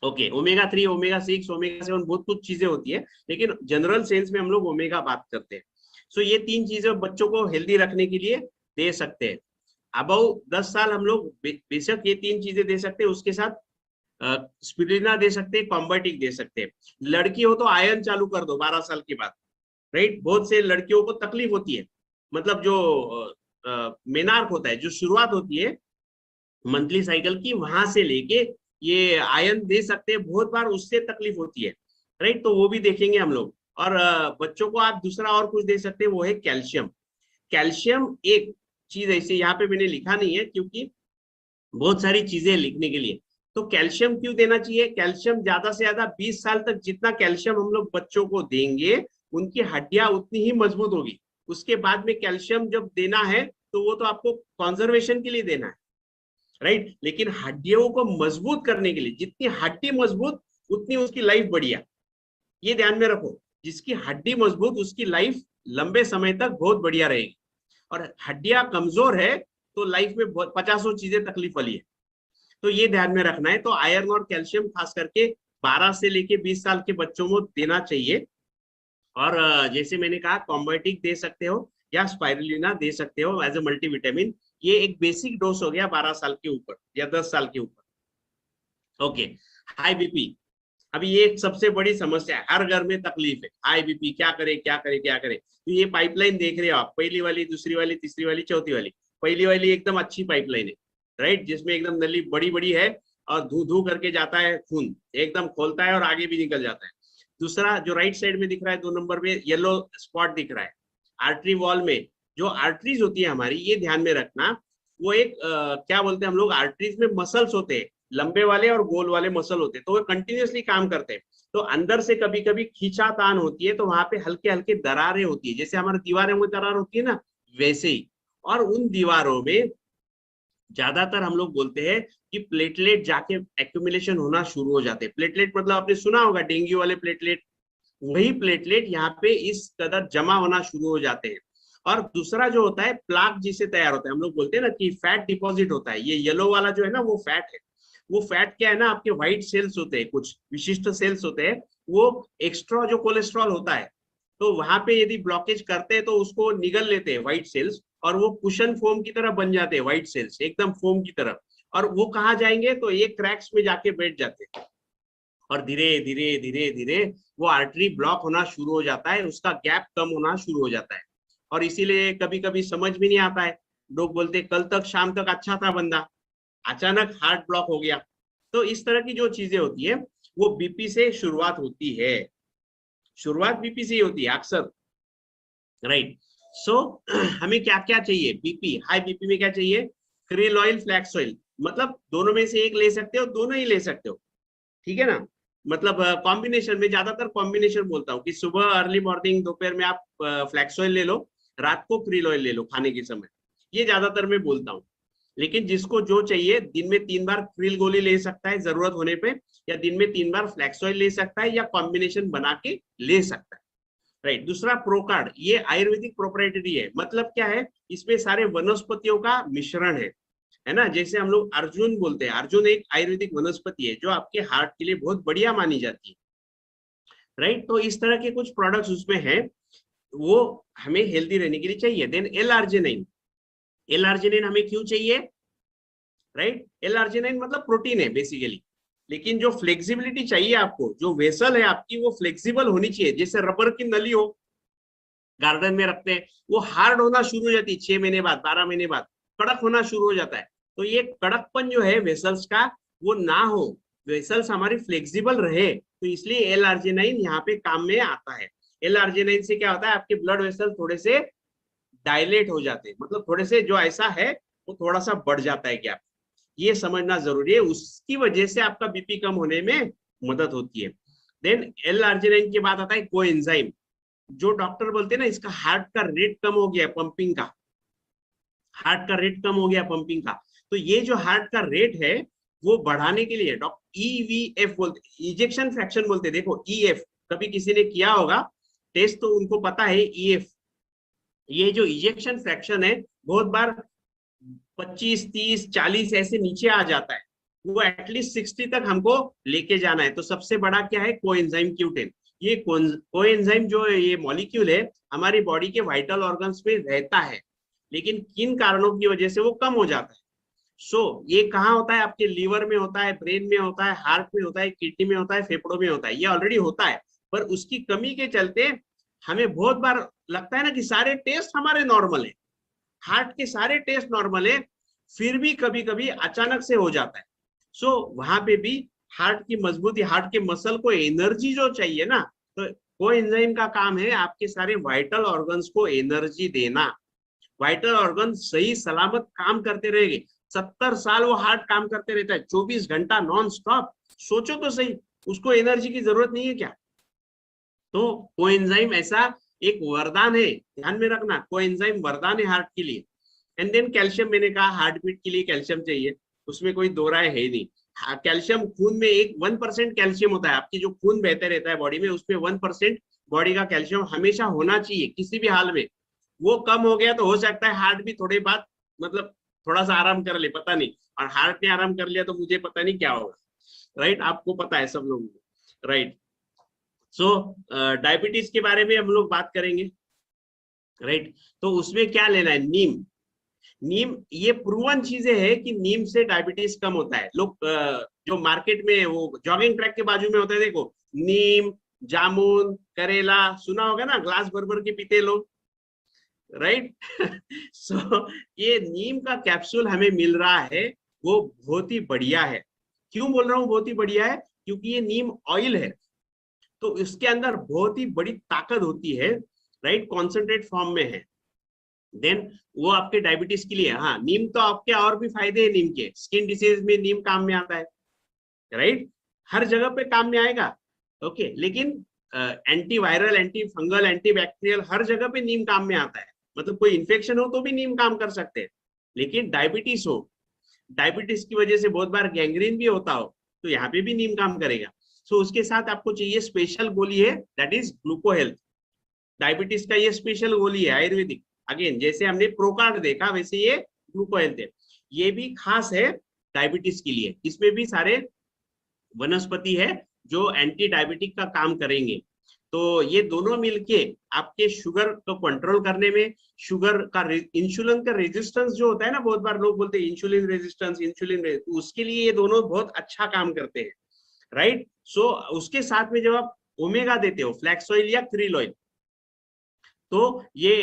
okay, omega 3, omega 6, omega 7 बहुत कुछ चीजें होती है, लेकिन जनरल सेंस में हम लोग ओमेगा बात करते हैं। ये 3 चीजें बच्चों को हेल्दी रखने के लिए दे सकते हैं। अबव 10 साल हम लोग बेशक ये 3 चीजें दे सकते हैं, उसके साथ स्पिरुलिना दे सकते हैं, कॉम्बाटिक दे सकते हैं। लड़की हो तो आयरन चालू कर दो 12 साल के बाद, राइट। बहुत से लड़कियों को तकलीफ होती है, मतलब जो मेनार्क होता है, जो शुरुआत होती है मंथली साइकिल की, वहां से लेके ये आयरन दे सकते हैं, बहुत बार उससे तकलीफ होती है, राइट। तो वो भी देखेंगे हम लोग। और बच्चों को आप दूसरा और कुछ दे सकते हैं, वो है कैल्शियम। कैल्शियम एक चीज ऐसी, यहाँ पे मैंने लिखा नहीं है क्योंकि बहुत सारी चीजें लिखने के लिए। तो कैल्शियम क्यों देना चाहिए, कैल्शियम ज्यादा से ज्यादा 20 साल तक जितना कैल्शियम हम लोग बच्चों को देंगे उनकी हड्डियां उतनी ही मजबूत होगी। उसके बाद में कैल्शियम जब देना है तो वो तो आपको कंजर्वेशन के लिए देना है, राइट। लेकिन हड्डियों को मजबूत करने के लिए, जितनी हड्डी मजबूत उतनी उसकी लाइफ बढ़िया, ये ध्यान में रखो। जिसकी हड्डी मजबूत उसकी लाइफ लंबे समय तक बहुत बढ़िया रहेगी, और हड्डियां कमजोर है तो लाइफ में 50 चीजें तकलीफ वाली है, तो ये ध्यान में रखना है। तो आयरन और कैल्शियम खास करके 12 से लेके 20 साल के बच्चों को देना चाहिए। और जैसे मैंने कहा कॉम्बाटिक दे सकते हो या स्पाइरुलिना दे सकते हो एज ए मल्टीविटामिन, ये एक बेसिक डोज हो गया 12 साल के ऊपर या 10 साल के ऊपर। ओके, हाई बीपी, अभी ये एक सबसे बड़ी समस्या है, हर घर में तकलीफ है, हाई बीपी, क्या करे क्या करे क्या करे। तो ये पाइपलाइन देख रहे हो आप, पहली वाली, दूसरी वाली, तीसरी वाली, चौथी वाली। पहली वाली एकदम अच्छी पाइपलाइन है, राइट, जिसमें एकदम नली बड़ी बड़ी है और धू धू करके जाता है खून, एकदम खोलता है और आगे भी निकल जाता है। दूसरा जो राइट साइड में दिख रहा है 2 नंबर में येलो स्पॉट दिख रहा है, आर्टरी वॉल में जो आर्टरीज होती है हमारी, ये ध्यान में रखना, वो एक क्या बोलते हैं हम लोग, आर्टरीज में मसल्स होते हैं, लंबे वाले और गोल वाले मसल होते हैं, तो वो कंटिन्यूअसली काम करते हैं। तो अंदर से कभी कभी खींचातान होती है, तो वहां पे हल्के हल्के दरारें होती है, जैसे हमारी दीवारों में दरार होती है ना, वैसे ही। और उन दीवारों में ज्यादातर हम लोग बोलते हैं कि प्लेटलेट जाके एक्यूमुलेशन होना शुरू हो जाते हैं। प्लेटलेट मतलब आपने सुना होगा डेंगू वाले प्लेटलेट, वही प्लेटलेट यहाँ पे इस कदर जमा होना शुरू हो जाते हैं। और दूसरा जो होता है प्लाक जिससे तैयार होता है, हम लोग बोलते हैं ना कि फैट डिपॉजिट होता है, ये येलो वाला जो है ना वो फैट है। वो फैट क्या है ना, आपके व्हाइट सेल्स होते हैं, कुछ विशिष्ट सेल्स होते हैं, वो एक्स्ट्रा जो कोलेस्ट्रॉल होता है, तो वहां पे यदि ब्लॉकेज करते हैं तो उसको निगल लेते हैं व्हाइट सेल्स, और वो कुशन फोम की तरह बन जाते हैं व्हाइट सेल्स, एकदम फोम की तरह। और वो कहाँ जाएंगे, तो ये क्रैक्स में जाके बैठ जाते हैं, और धीरे धीरे धीरे धीरे वो आर्टरी ब्लॉक होना शुरू हो जाता है, उसका गैप कम होना शुरू हो जाता है। और इसीलिए कभी कभी समझ भी नहीं आता है, लोग बोलते हैं कल तक शाम तक अच्छा था बंदा, अचानक हार्ट ब्लॉक हो गया। तो इस तरह की जो चीजें होती है वो बीपी से शुरुआत होती है, शुरुआत बीपी से ही होती है अक्सर, राइट। सो हमें क्या क्या चाहिए, बीपी, हाई बीपी में क्या चाहिए, क्रिल ऑयल, फ्लैक्स ऑयल, मतलब दोनों में से एक ले सकते हो, दोनों ही ले सकते हो, ठीक है ना। मतलब कॉम्बिनेशन में, ज्यादातर कॉम्बिनेशन बोलता हूँ कि सुबह अर्ली मॉर्निंग, दोपहर में आप फ्लैक्स ऑयल ले लो, रात को क्रिल ऑयल ले लो खाने के समय, ये ज्यादातर मैं बोलता हूँ। लेकिन जिसको जो चाहिए, दिन में 3 बार क्रिल गोली ले सकता है जरूरत होने पे, या दिन में 3 बार फ्लैक्स ऑयल ले सकता है, या कॉम्बिनेशन बना के ले सकता है। राइट। दूसरा प्रोकार्ड, ये आयुर्वेदिक प्रोप्राइटरी है। मतलब क्या है, इसमें सारे वनस्पतियों का मिश्रण है ना। जैसे हम लोग अर्जुन बोलते हैं, अर्जुन एक आयुर्वेदिक वनस्पति है जो आपके हार्ट के लिए बहुत बढ़िया मानी जाती है, राइट। तो इस तरह के कुछ प्रोडक्ट्स उसमें है, वो हमें हेल्दी रहने के लिए चाहिए। देन L-arginine, L-arginine हमें क्यों चाहिए, राइट। L-arginine मतलब प्रोटीन है बेसिकली, लेकिन जो फ्लेक्सिबिलिटी चाहिए आपको, जो वेसल है आपकी वो फ्लेक्सिबल होनी चाहिए। जैसे रबर की नली हो, गार्डन में रखते हैं, वो हार्ड होना शुरू हो जाती है 6 महीने बाद, 12 महीने बाद कड़क होना शुरू हो जाता है। तो ये कड़कपन जो है वेसल्स का, वो ना हो, वेसल्स हमारी फ्लेक्सिबल रहे, तो इसलिए L-arginine यहाँ पे काम में आता है। L-arginine से क्या होता है, आपके ब्लड वेसल थोड़े से डायलेट हो जाते हैं, मतलब थोड़े से जो ऐसा है वो थोड़ा सा बढ़ जाता है गैप। ये समझना जरूरी है, उसकी वजह से आपका बीपी कम होने में मदद होती है। देन L-arginine के बाद आता है कोएंजाइम। जो डॉक्टर बोलते हैं ना, इसका हार्ट का रेट कम हो गया, पंपिंग का, हार्ट का रेट कम हो गया पंपिंग का, तो ये जो हार्ट का रेट है वो बढ़ाने के लिए डॉक्टर EVF बोलते, इजेक्शन फ्रैक्शन बोलते हैं। देखो EF कभी किसी ने किया होगा टेस्ट तो उनको पता है EF, ये जो इजेक्शन फ्रैक्शन है बहुत बार 25, 30, 40 ऐसे नीचे आ जाता है, वो एटलीस्ट 60 तक हमको लेके जाना है। तो सबसे बड़ा क्या है, कोएंजाइम Q10। ये कोएंजाइम जो ये मॉलिक्यूल है हमारी बॉडी के वाइटल ऑर्गन्स में रहता है, लेकिन किन कारणों की वजह से वो कम हो जाता है। ये कहाँ होता है, आपके लीवर में होता है, ब्रेन में होता है, हार्ट में होता है, किडनी में होता है, फेफड़ों में होता है, ये ऑलरेडी होता है। पर उसकी कमी के चलते हमें बहुत बार लगता है ना कि सारे टेस्ट हमारे नॉर्मल है, हार्ट के सारे टेस्ट नॉर्मल है, फिर भी कभी कभी अचानक से हो जाता है। वहां पे भी हार्ट की मजबूती, हार्ट के मसल को एनर्जी जो चाहिए ना, तो कोएंजाइम का काम है आपके सारे वाइटल ऑर्गन्स को एनर्जी देना। वाइटल ऑर्गन सही सलामत काम करते रहेंगे, 70 साल वो हार्ट काम करते रहता है, 24 घंटा नॉन स्टॉप। सोचो तो सही, उसको एनर्जी की जरूरत नहीं है क्या। तो कोएंजाइम ऐसा एक वरदान है, ध्यान में रखना, कोएंजाइम वरदान है हार्ट के लिए। एंड देन कैल्शियम, मैंने कहा हार्ट बीट के लिए कैल्शियम चाहिए, उसमें कोई दो राय है नहीं। कैल्शियम खून में 1% कैल्शियम होता है, आपकी जो खून बहते रहता है बॉडी में, उसमें 1% बॉडी का कैल्शियम हमेशा होना चाहिए किसी भी हाल में। वो कम हो गया तो हो सकता है हार्ट भी थोड़े बाद मतलब थोड़ा सा आराम कर ले, पता नहीं, और हार्ट ने आराम कर लिया तो मुझे पता नहीं क्या होगा, राइट। आपको पता है सब लोगों को, राइट। डायबिटीज के बारे में हम लोग बात करेंगे, राइट। तो उसमें क्या लेना है, नीम। नीम ये प्रूवन चीजें है कि नीम से डायबिटीज कम होता है। लोग जो मार्केट में वो जॉगिंग ट्रैक के बाजू में होता है, देखो नीम, जामुन, करेला, सुना होगा ना, ग्लास भर भर के पीते लोग, राइट। ये नीम का कैप्सूल हमें मिल रहा है, वो बहुत ही बढ़िया है। क्यों बोल रहा हूँ बहुत ही बढ़िया है, क्योंकि ये नीम ऑयल है, तो इसके अंदर बहुत ही बड़ी ताकत होती है, राइट, कॉन्सेंट्रेट फॉर्म में है। देन वो आपके डायबिटीज के लिए, हाँ नीम तो आपके और भी फायदे हैं नीम के, स्किन डिसीज में नीम काम में आता है, राइट, हर जगह पे काम में आएगा, ओके। लेकिन anti viral, anti fungal, anti bacterial हर जगह पे नीम काम में आता है। मतलब कोई इन्फेक्शन हो तो भी नीम काम कर सकते हैं, लेकिन डायबिटीज हो, डायबिटीज की वजह से बहुत बार गैंग्रीन भी होता हो, तो यहाँ पे भी नीम काम करेगा। उसके साथ आपको चाहिए स्पेशल गोली है, दैट इज ग्लूको हेल्थ। डायबिटीज का ये स्पेशल गोली है आयुर्वेदिक। अगेन जैसे हमने प्रोकार्ड देखा वैसे ये ग्लूको हेल्थ है, ये भी खास है डायबिटीज के लिए। इसमें भी सारे वनस्पति है जो एंटी डायबिटिक का काम करेंगे। तो ये दोनों मिलके आपके शुगर को कंट्रोल करने में, शुगर का इंसुलिन का रेजिस्टेंस जो होता है ना, बहुत बार लोग बोलते हैं इंसुलिन रेजिस्टेंस, तो उसके लिए ये दोनों बहुत अच्छा काम करते हैं, राइट। उसके साथ में जब आप ओमेगा देते हो, फ्लैक्स ऑयल या क्रिल ऑयल, तो ये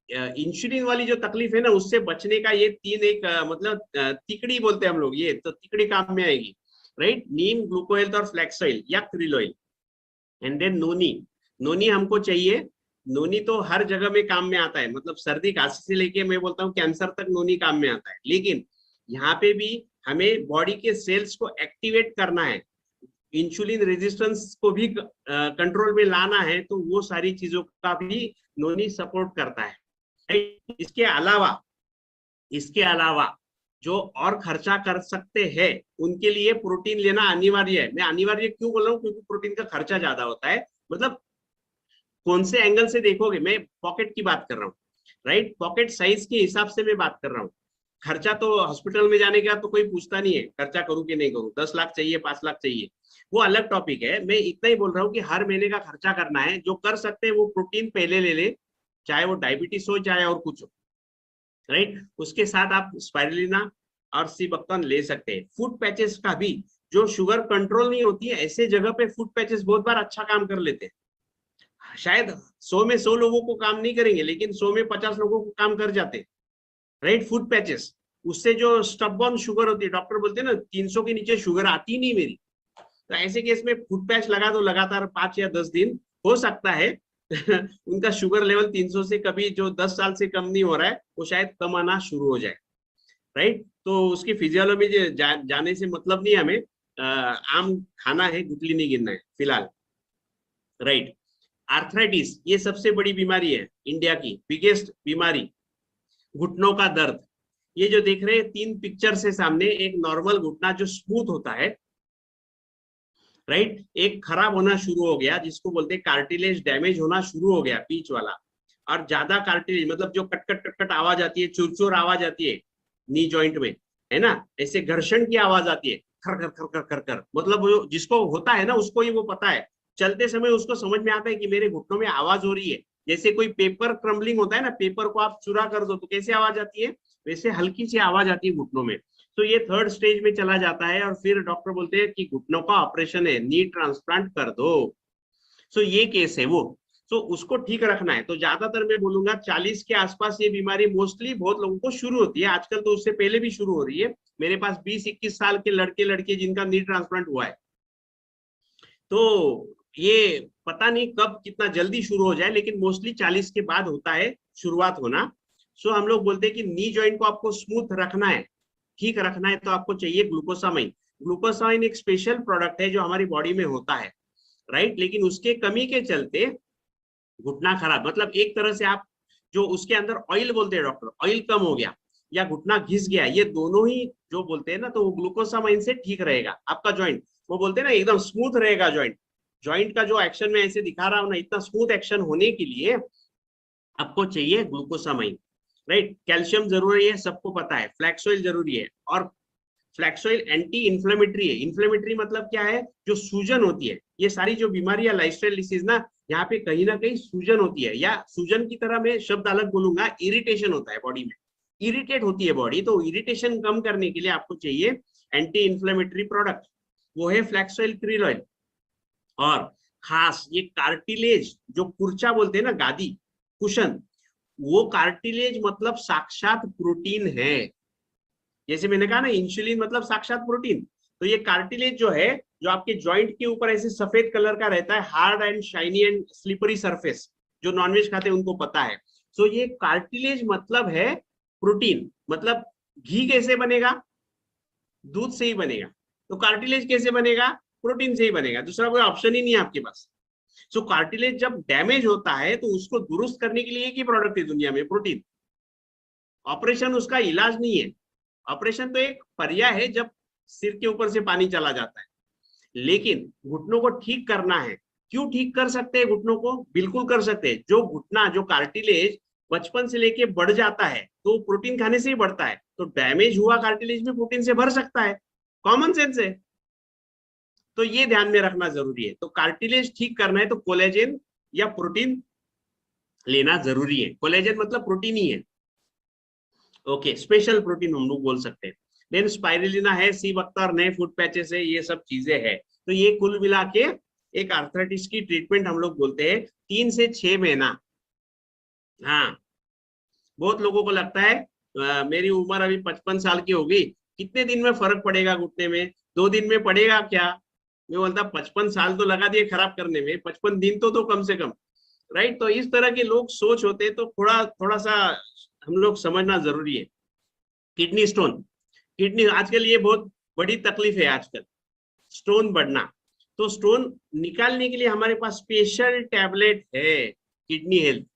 इंसुलिन वाली जो तकलीफ है ना, उससे बचने का ये तीन एक मतलब तिकड़ी बोलते हैं हम लोग, ये तो तिकड़ी काम में आएगी, राइट। नीम, ग्लूको हेल्थ और फ्लैक्स ऑयल या क्रिल ऑयल। एंड देन नोनी, नोनी हमको चाहिए। नोनी तो हर जगह में काम में आता है, मतलब सर्दी खांसी से लेके मैं बोलता हूँ कैंसर तक नोनी काम में आता है। लेकिन यहाँ पे भी हमें बॉडी के सेल्स को एक्टिवेट करना है, इंसुलिन रेजिस्टेंस को भी कंट्रोल में लाना है, तो वो सारी चीजों का भी नोनी सपोर्ट करता है। इसके अलावा जो और खर्चा कर सकते हैं उनके लिए प्रोटीन लेना अनिवार्य है। मैं अनिवार्य क्यों बोल रहा हूँ, क्योंकि प्रोटीन का खर्चा ज्यादा होता है। मतलब कौन से एंगल से देखोगे, मैं पॉकेट की बात कर रहा हूँ, राइट, पॉकेट साइज के हिसाब से मैं बात कर रहा हूँ। खर्चा तो हॉस्पिटल में जाने का तो कोई पूछता नहीं है, खर्चा करूँ कि नहीं करूँ, 10 लाख चाहिए 5 लाख चाहिए, वो अलग टॉपिक है। मैं इतना ही बोल रहा हूँ कि हर महीने का खर्चा करना है, जो कर सकते हैं वो प्रोटीन पहले ले ले, चाहे वो डायबिटीज हो चाहे और कुछ हो, राइट। उसके साथ आप स्पाइरुलिना और सी बक्तन ले सकते हैं। फूड पैचेस का भी, जो शुगर कंट्रोल नहीं होती है ऐसे जगह पे फूड पैचेस बहुत बार अच्छा काम कर लेते हैं। शायद 100 में 100 लोगों को काम नहीं करेंगे, लेकिन 100 में 50 लोगों को काम कर जाते हैं, राइट। फूड पैचेस, उससे जो स्टबबॉर्न शुगर होती है, डॉक्टर बोलते हैं ना 300 के नीचे शुगर आती नहीं मेरी, तो ऐसे केस में फूड पैच लगा दो लगातार 5 या 10 दिन, हो सकता है उनका शुगर लेवल 300 से कभी जो 10 साल से कम नहीं हो रहा है वो शायद कम आना शुरू हो जाए, राइट। तो उसकी फिजियोलॉजी जाने से मतलब नहीं, हमें आम खाना है, गुटली नहीं गिनना है फिलहाल, राइट। आर्थराइटिस, ये सबसे बड़ी बीमारी है, इंडिया की बिगेस्ट बीमारी, घुटनों का दर्द। ये जो देख रहे हैं 3 पिक्चर से सामने, एक नॉर्मल घुटना जो स्मूथ होता है, राइट, एक खराब होना शुरू हो गया जिसको बोलते हैं कार्टिलेज डैमेज होना शुरू हो गया, बीच वाला, और ज्यादा कार्टिलेज मतलब जो कट कट कट कट आवाज आती है, चुरचुर आवाज आती है नी जॉइंट में, है ना, ऐसे घर्षण की आवाज आती है, खर खर खर खर खर कर, मतलब वो जिसको होता है ना उसको ही वो पता है, चलते समय उसको समझ में आता है कि मेरे घुटनों में आवाज हो रही है। जैसे कोई पेपर क्रम्बलिंग होता है ना, पेपर को आप चुरा कर दो तो कैसे आवाज आती है, वैसे हल्की सी आवाज आती है घुटनों में। तो ये 3rd स्टेज में चला जाता है और फिर डॉक्टर बोलते हैं कि घुटनों का ऑपरेशन है, नी ट्रांसप्लांट कर दो। सो ये केस है वो, तो उसको ठीक रखना है। तो ज्यादातर मैं बोलूंगा 40 के आसपास ये बीमारी मोस्टली बहुत लोगों को शुरू होती है, आजकल तो उससे पहले भी शुरू हो रही है। मेरे पास 20-21 साल के लड़के लड़के जिनका नी ट्रांसप्लांट हुआ है, तो ये पता नहीं कब कितना जल्दी शुरू हो जाए, लेकिन मोस्टली 40 के बाद होता है शुरुआत होना। सो हम लोग बोलते हैं कि नी जॉइंट को आपको स्मूथ रखना है, ठीक रखना है, तो आपको चाहिए ग्लूकोसामाइन। ग्लूकोसामाइन एक स्पेशल प्रोडक्ट है जो हमारी बॉडी में होता है, राइट, लेकिन उसके कमी के चलते घुटना खराब, मतलब एक तरह से आप जो उसके अंदर ऑयल बोलते हैं डॉक्टर, ऑयल कम हो गया या घुटना घिस गया, ये दोनों ही जो बोलते हैं ना, तो वो ग्लूकोसामाइन से ठीक रहेगा आपका जॉइंट। वो बोलते हैं ना एकदम स्मूथ रहेगा जॉइंट, जॉइंट का जो एक्शन में ऐसे दिखा रहा हूं ना, इतना स्मूथ एक्शन होने के लिए आपको चाहिए ग्लूकोसामाइन, राइट। कैल्शियम जरूरी है, सबको पता है, फ्लैक्स ऑयल जरूरी है, और फ्लैक्स ऑयल एंटी इन्फ्लेमेटरी है। इन्फ्लेमेटरी मतलब क्या है, जो सूजन होती है, ये सारी जो बीमारियां लाइफस्टाइल डिसीज ना, यहाँ पे कहीं ना कहीं सूजन होती है, या सूजन की तरह मैं शब्द अलग बोलूंगा, इरिटेशन होता है बॉडी में, इरिटेट होती है बॉडी, तो इरिटेशन कम करने के लिए आपको चाहिए एंटी इन्फ्लेमेटरी प्रोडक्ट, वो है फ्लैक्स ऑयल, क्रील ऑयल। और खास ये कार्टिलेज जो कुर्चा बोलते हैं ना, गादी, कुशन, वो कार्टिलेज मतलब साक्षात प्रोटीन है। जैसे मैंने कहा ना इंसुलिन मतलब साक्षात प्रोटीन, तो ये कार्टिलेज जो है, जो आपके जॉइंट के ऊपर ऐसे सफेद कलर का रहता है, hard and shiny and slippery surface, जो नॉनवेज खाते हैं उनको पता है। सो ये कार्टिलेज मतलब है प्रोटीन। मतलब घी कैसे बनेगा, दूध से ही बनेगा, तो कार्टिलेज कैसे बनेगा, प्रोटीन से ही बनेगा, दूसरा कोई ऑप्शन ही नहीं है आपके पास। सो कार्टिलेज जब डैमेज होता है तो उसको दुरुस्त करने के लिए एक ही प्रोडक्ट है दुनिया में, प्रोटीन। ऑपरेशन उसका इलाज नहीं है, ऑपरेशन तो एक पर्याय है जब सिर के ऊपर से पानी चला जाता है, लेकिन घुटनों को ठीक करना है। क्यों ठीक कर सकते हैं घुटनों को, बिल्कुल कर सकते हैं। जो घुटना, जो कार्टिलेज बचपन से लेके बढ़ जाता है तो प्रोटीन खाने से ही बढ़ता है, तो डैमेज हुआ कार्टिलेज में प्रोटीन से भर सकता है, कॉमन सेंस है। तो ये ध्यान में रखना जरूरी है। तो कार्टिलेज ठीक करना है तो कोलेजन या प्रोटीन लेना जरूरी है। कोलेजन मतलब प्रोटीन ही है, ओके, स्पेशल प्रोटीन हम लोग बोल सकते हैं। देन स्पाइरुलिना है, सी बख्तर, नए फूड पैचेस है, ये सब चीजें हैं। तो ये कुल मिला के एक आर्थराइटिस की ट्रीटमेंट हम लोग बोलते हैं 3 से 6 महीना। हाँ, बहुत लोगों को लगता है मेरी उम्र अभी 55 साल की होगी, कितने दिन में फर्क पड़ेगा घुटने में, 2 दिन में पड़ेगा क्या। मैं बोलता 55 साल तो लगा दिए खराब करने में, 55 दिन तो कम से कम, राइट। तो इस तरह के लोग सोच होते हैं, तो थोड़ा सा हम लोग समझना जरूरी है। किडनी स्टोन, किडनी आजकल ये बहुत बड़ी तकलीफ है आजकल, स्टोन बढ़ना। तो स्टोन निकालने के लिए हमारे पास स्पेशल टैबलेट है, kidney health.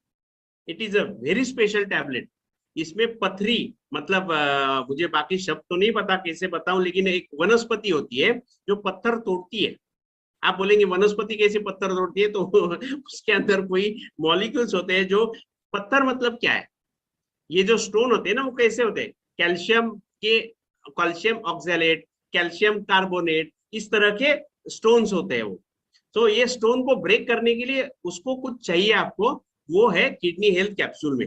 It is a very special tablet. इसमें पथरी, मतलब मुझे बाकी शब्द तो नहीं पता कैसे बताऊं, लेकिन एक वनस्पति होती है जो पत्थर तोड़ती है। आप बोलेंगे वनस्पति कैसे पत्थर तोड़ती है, तो उसके अंदर कोई मॉलिक्यूल्स होते हैं जो पत्थर मतलब क्या है, ये जो स्टोन होते हैं ना वो कैसे होते हैं, कैल्शियम ऑक्सैलेट, कैल्शियम कार्बोनेट, इस तरह के स्टोन्स होते हैं वो। तो ये स्टोन को ब्रेक करने के लिए उसको कुछ चाहिए आपको, वो है किडनी हेल्थ कैप्सूल में,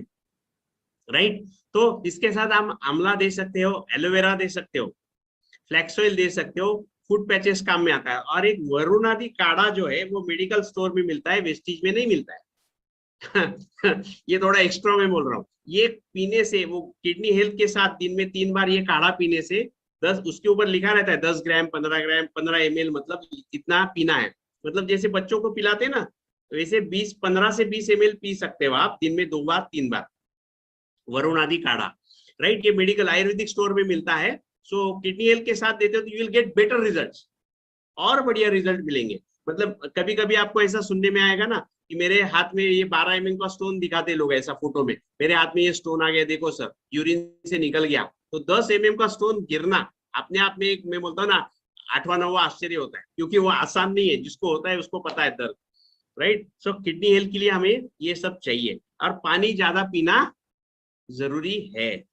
राइट। तो इसके साथ आप आंवला दे सकते हो, एलोवेरा दे सकते हो, फ्लैक्स ऑयल दे सकते हो, फूड पैचेस काम में आता है। और एक वरुणादि काढ़ा जो है वो मेडिकल स्टोर में मिलता है, वेस्टीज में नहीं मिलता है। ये थोड़ा एक्स्ट्रा में बोल रहा हूँ। ये पीने से, वो किडनी हेल्थ के साथ दिन में 3 बार ये काढ़ा पीने से 10, उसके ऊपर लिखा रहता है 10 ग्राम, 15 ग्राम, 15 ml, मतलब इतना पीना है। मतलब जैसे बच्चों को पिलाते हैं ना, वैसे 15 से 20 ml पी सकते हो आप दिन में 2 बार 3 बार, वरुणादि काढ़ा, राइट। ये मेडिकल आयुर्वेदिक स्टोर में मिलता है। सो किडनी हेल्थ के साथ देते हो तो you will get better results, और बढ़िया रिजल्ट मिलेंगे। मतलब कभी कभी आपको ऐसा सुनने में आएगा ना कि मेरे हाथ में ये 12 ml का स्टोन दिखाते लोग ऐसा फोटो में, मेरे हाथ में ये स्टोन आ गया, देखो सर यूरिन से निकल गया। तो 10 mm का स्टोन गिरना अपने आप में एक, मैं बोलता हूँ ना, 8वां 9वां आश्चर्य होता है, क्योंकि वो आसान नहीं है, जिसको होता है उसको पता है दर्द, राइट। सो किडनी हेल्थ के लिए हमें ये सब चाहिए, और पानी ज्यादा पीना जरूरी है।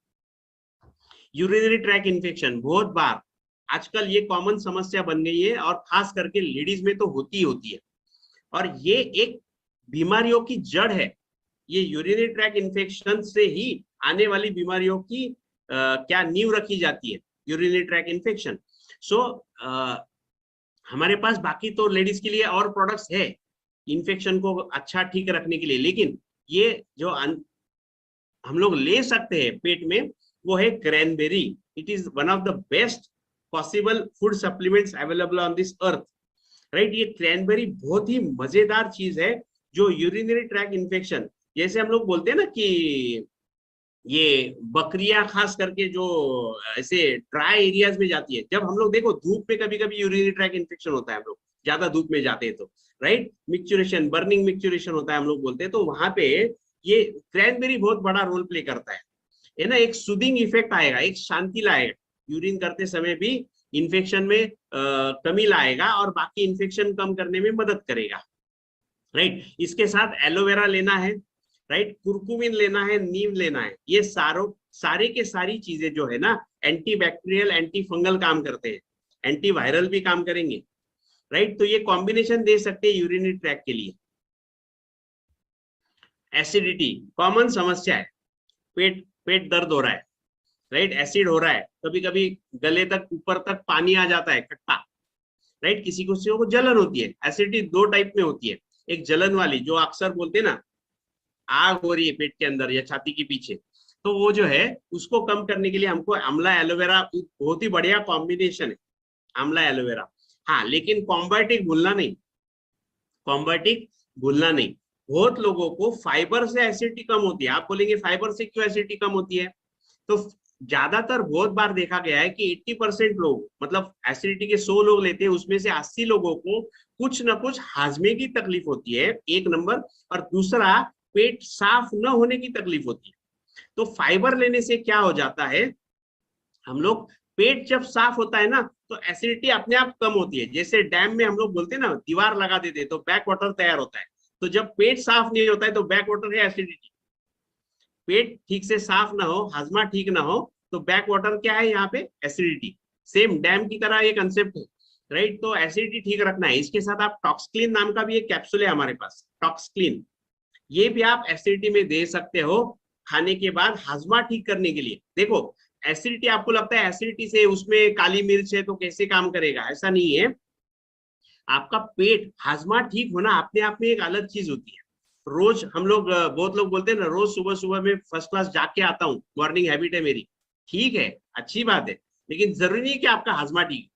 यूरिनरी ट्रैक इन्फेक्शन बहुत बार आजकल ये कॉमन समस्या बन गई है, और खास करके लेडीज में तो होती है, और ये एक बीमारियों की जड़ है। ये यूरिनरी ट्रैक इन्फेक्शन से ही आने वाली बीमारियों की क्या नींव रखी जाती है, यूरिनरी ट्रैक इन्फेक्शन। सो हमारे पास बाकी तो लेडीज के लिए और प्रोडक्ट्स है इन्फेक्शन को अच्छा ठीक रखने के लिए, लेकिन ये जो हम लोग ले सकते हैं पेट में, वो है cranberry. It is one of the best possible food supplements available on this earth, right. ये क्रैनबेरी बहुत ही मजेदार चीज है, जो यूरिनरी ट्रैक इन्फेक्शन, जैसे हम लोग बोलते हैं ना कि ये बकरियां खास करके जो ऐसे ड्राई एरियाज में जाती है, जब हम लोग देखो धूप में कभी कभी यूरिनरी ट्रैक इन्फेक्शन होता है, हम लोग ज्यादा धूप में जाते हैं तो, राइट, मिक्चुरेशन, बर्निंग मिक्चुरेशन होता है हम लोग बोलते हैं, तो वहां पे ये क्रैनबेरी बहुत बड़ा रोल प्ले करता है ना। एक सूदिंग इफेक्ट आएगा, एक शांति लाएगा, यूरिन करते समय भी इन्फेक्शन में कमी लाएगा, और बाकी इन्फेक्शन कम करने में मदद करेगा, राइट। इसके साथ एलोवेरा लेना है, राइट, कुरकुमिन लेना है, नीम लेना है। ये सारे के सारी चीजें जो है ना, एंटी बैक्टीरियल, एंटी फंगल काम करते हैं, एंटी वायरल भी काम करेंगे, राइट। तो ये कॉम्बिनेशन दे सकते हैं यूरिनरी ट्रैक के लिए। एसिडिटी कॉमन समस्या है, पेट दर्द हो रहा है, राइट, एसिड हो रहा है, कभी कभी गले तक ऊपर तक पानी आ जाता है खट्टा, राइट। किसी को जलन होती है। एसिडिटी 2 टाइप में होती है, एक जलन वाली जो अक्सर बोलते हैं ना आग हो रही है पेट के अंदर या छाती के पीछे, तो वो जो है उसको कम करने के लिए हमको आंवला एलोवेरा बहुत ही बढ़िया कॉम्बिनेशन है, आंवला एलोवेरा। हाँ, लेकिन कॉम्बायोटिक भूलना नहीं। बहुत लोगों को फाइबर से एसिडिटी कम होती है। आप बोलेंगे फाइबर से क्यों एसिडिटी कम होती है? तो ज्यादातर बहुत बार देखा गया है कि 80% लोग, मतलब एसिडिटी के 100 लोग लेते हैं, उसमें से 80 लोगों को कुछ ना कुछ हाजमे की तकलीफ होती है, एक नंबर, और दूसरा पेट साफ न होने की तकलीफ होती है। तो फाइबर लेने से क्या हो जाता है, हम लोग पेट जब साफ होता है ना तो एसिडिटी अपने आप कम होती है। जैसे डैम में हम लोग बोलते हैं ना, दीवार लगा देते तो बैक वाटर तैयार होता है, तो जब पेट साफ नहीं होता है तो बैक वाटर है एसिडिटी। पेट ठीक से साफ ना हो, हाजमा ठीक ना हो, तो बैक वाटर क्या है यहाँ पे, एसिडिटी। सेम डैम की तरह ये कंसेप्ट है, राइट। तो एसिडिटी ठीक रखना है। इसके साथ आप टॉक्सक्लीन नाम का भी एक कैप्सूल है हमारे पास, टॉक्सक्लीन, ये भी आप एसिडिटी में दे सकते हो खाने के बाद, हाजमा ठीक करने के लिए। देखो एसिडिटी, आपको लगता है एसिडिटी से उसमें काली मिर्च है तो कैसे काम करेगा, ऐसा नहीं है। आपका पेट हाजमा ठीक होना अपने आप में एक अलग चीज होती है। रोज हम लोग, बहुत लोग बोलते हैं ना, रोज सुबह सुबह में फर्स्ट क्लास जाग के आता हूँ, मॉर्निंग हैबिट है मेरी, ठीक है, अच्छी बात है, लेकिन जरूरी नहीं कि आपका हाजमा ठीक,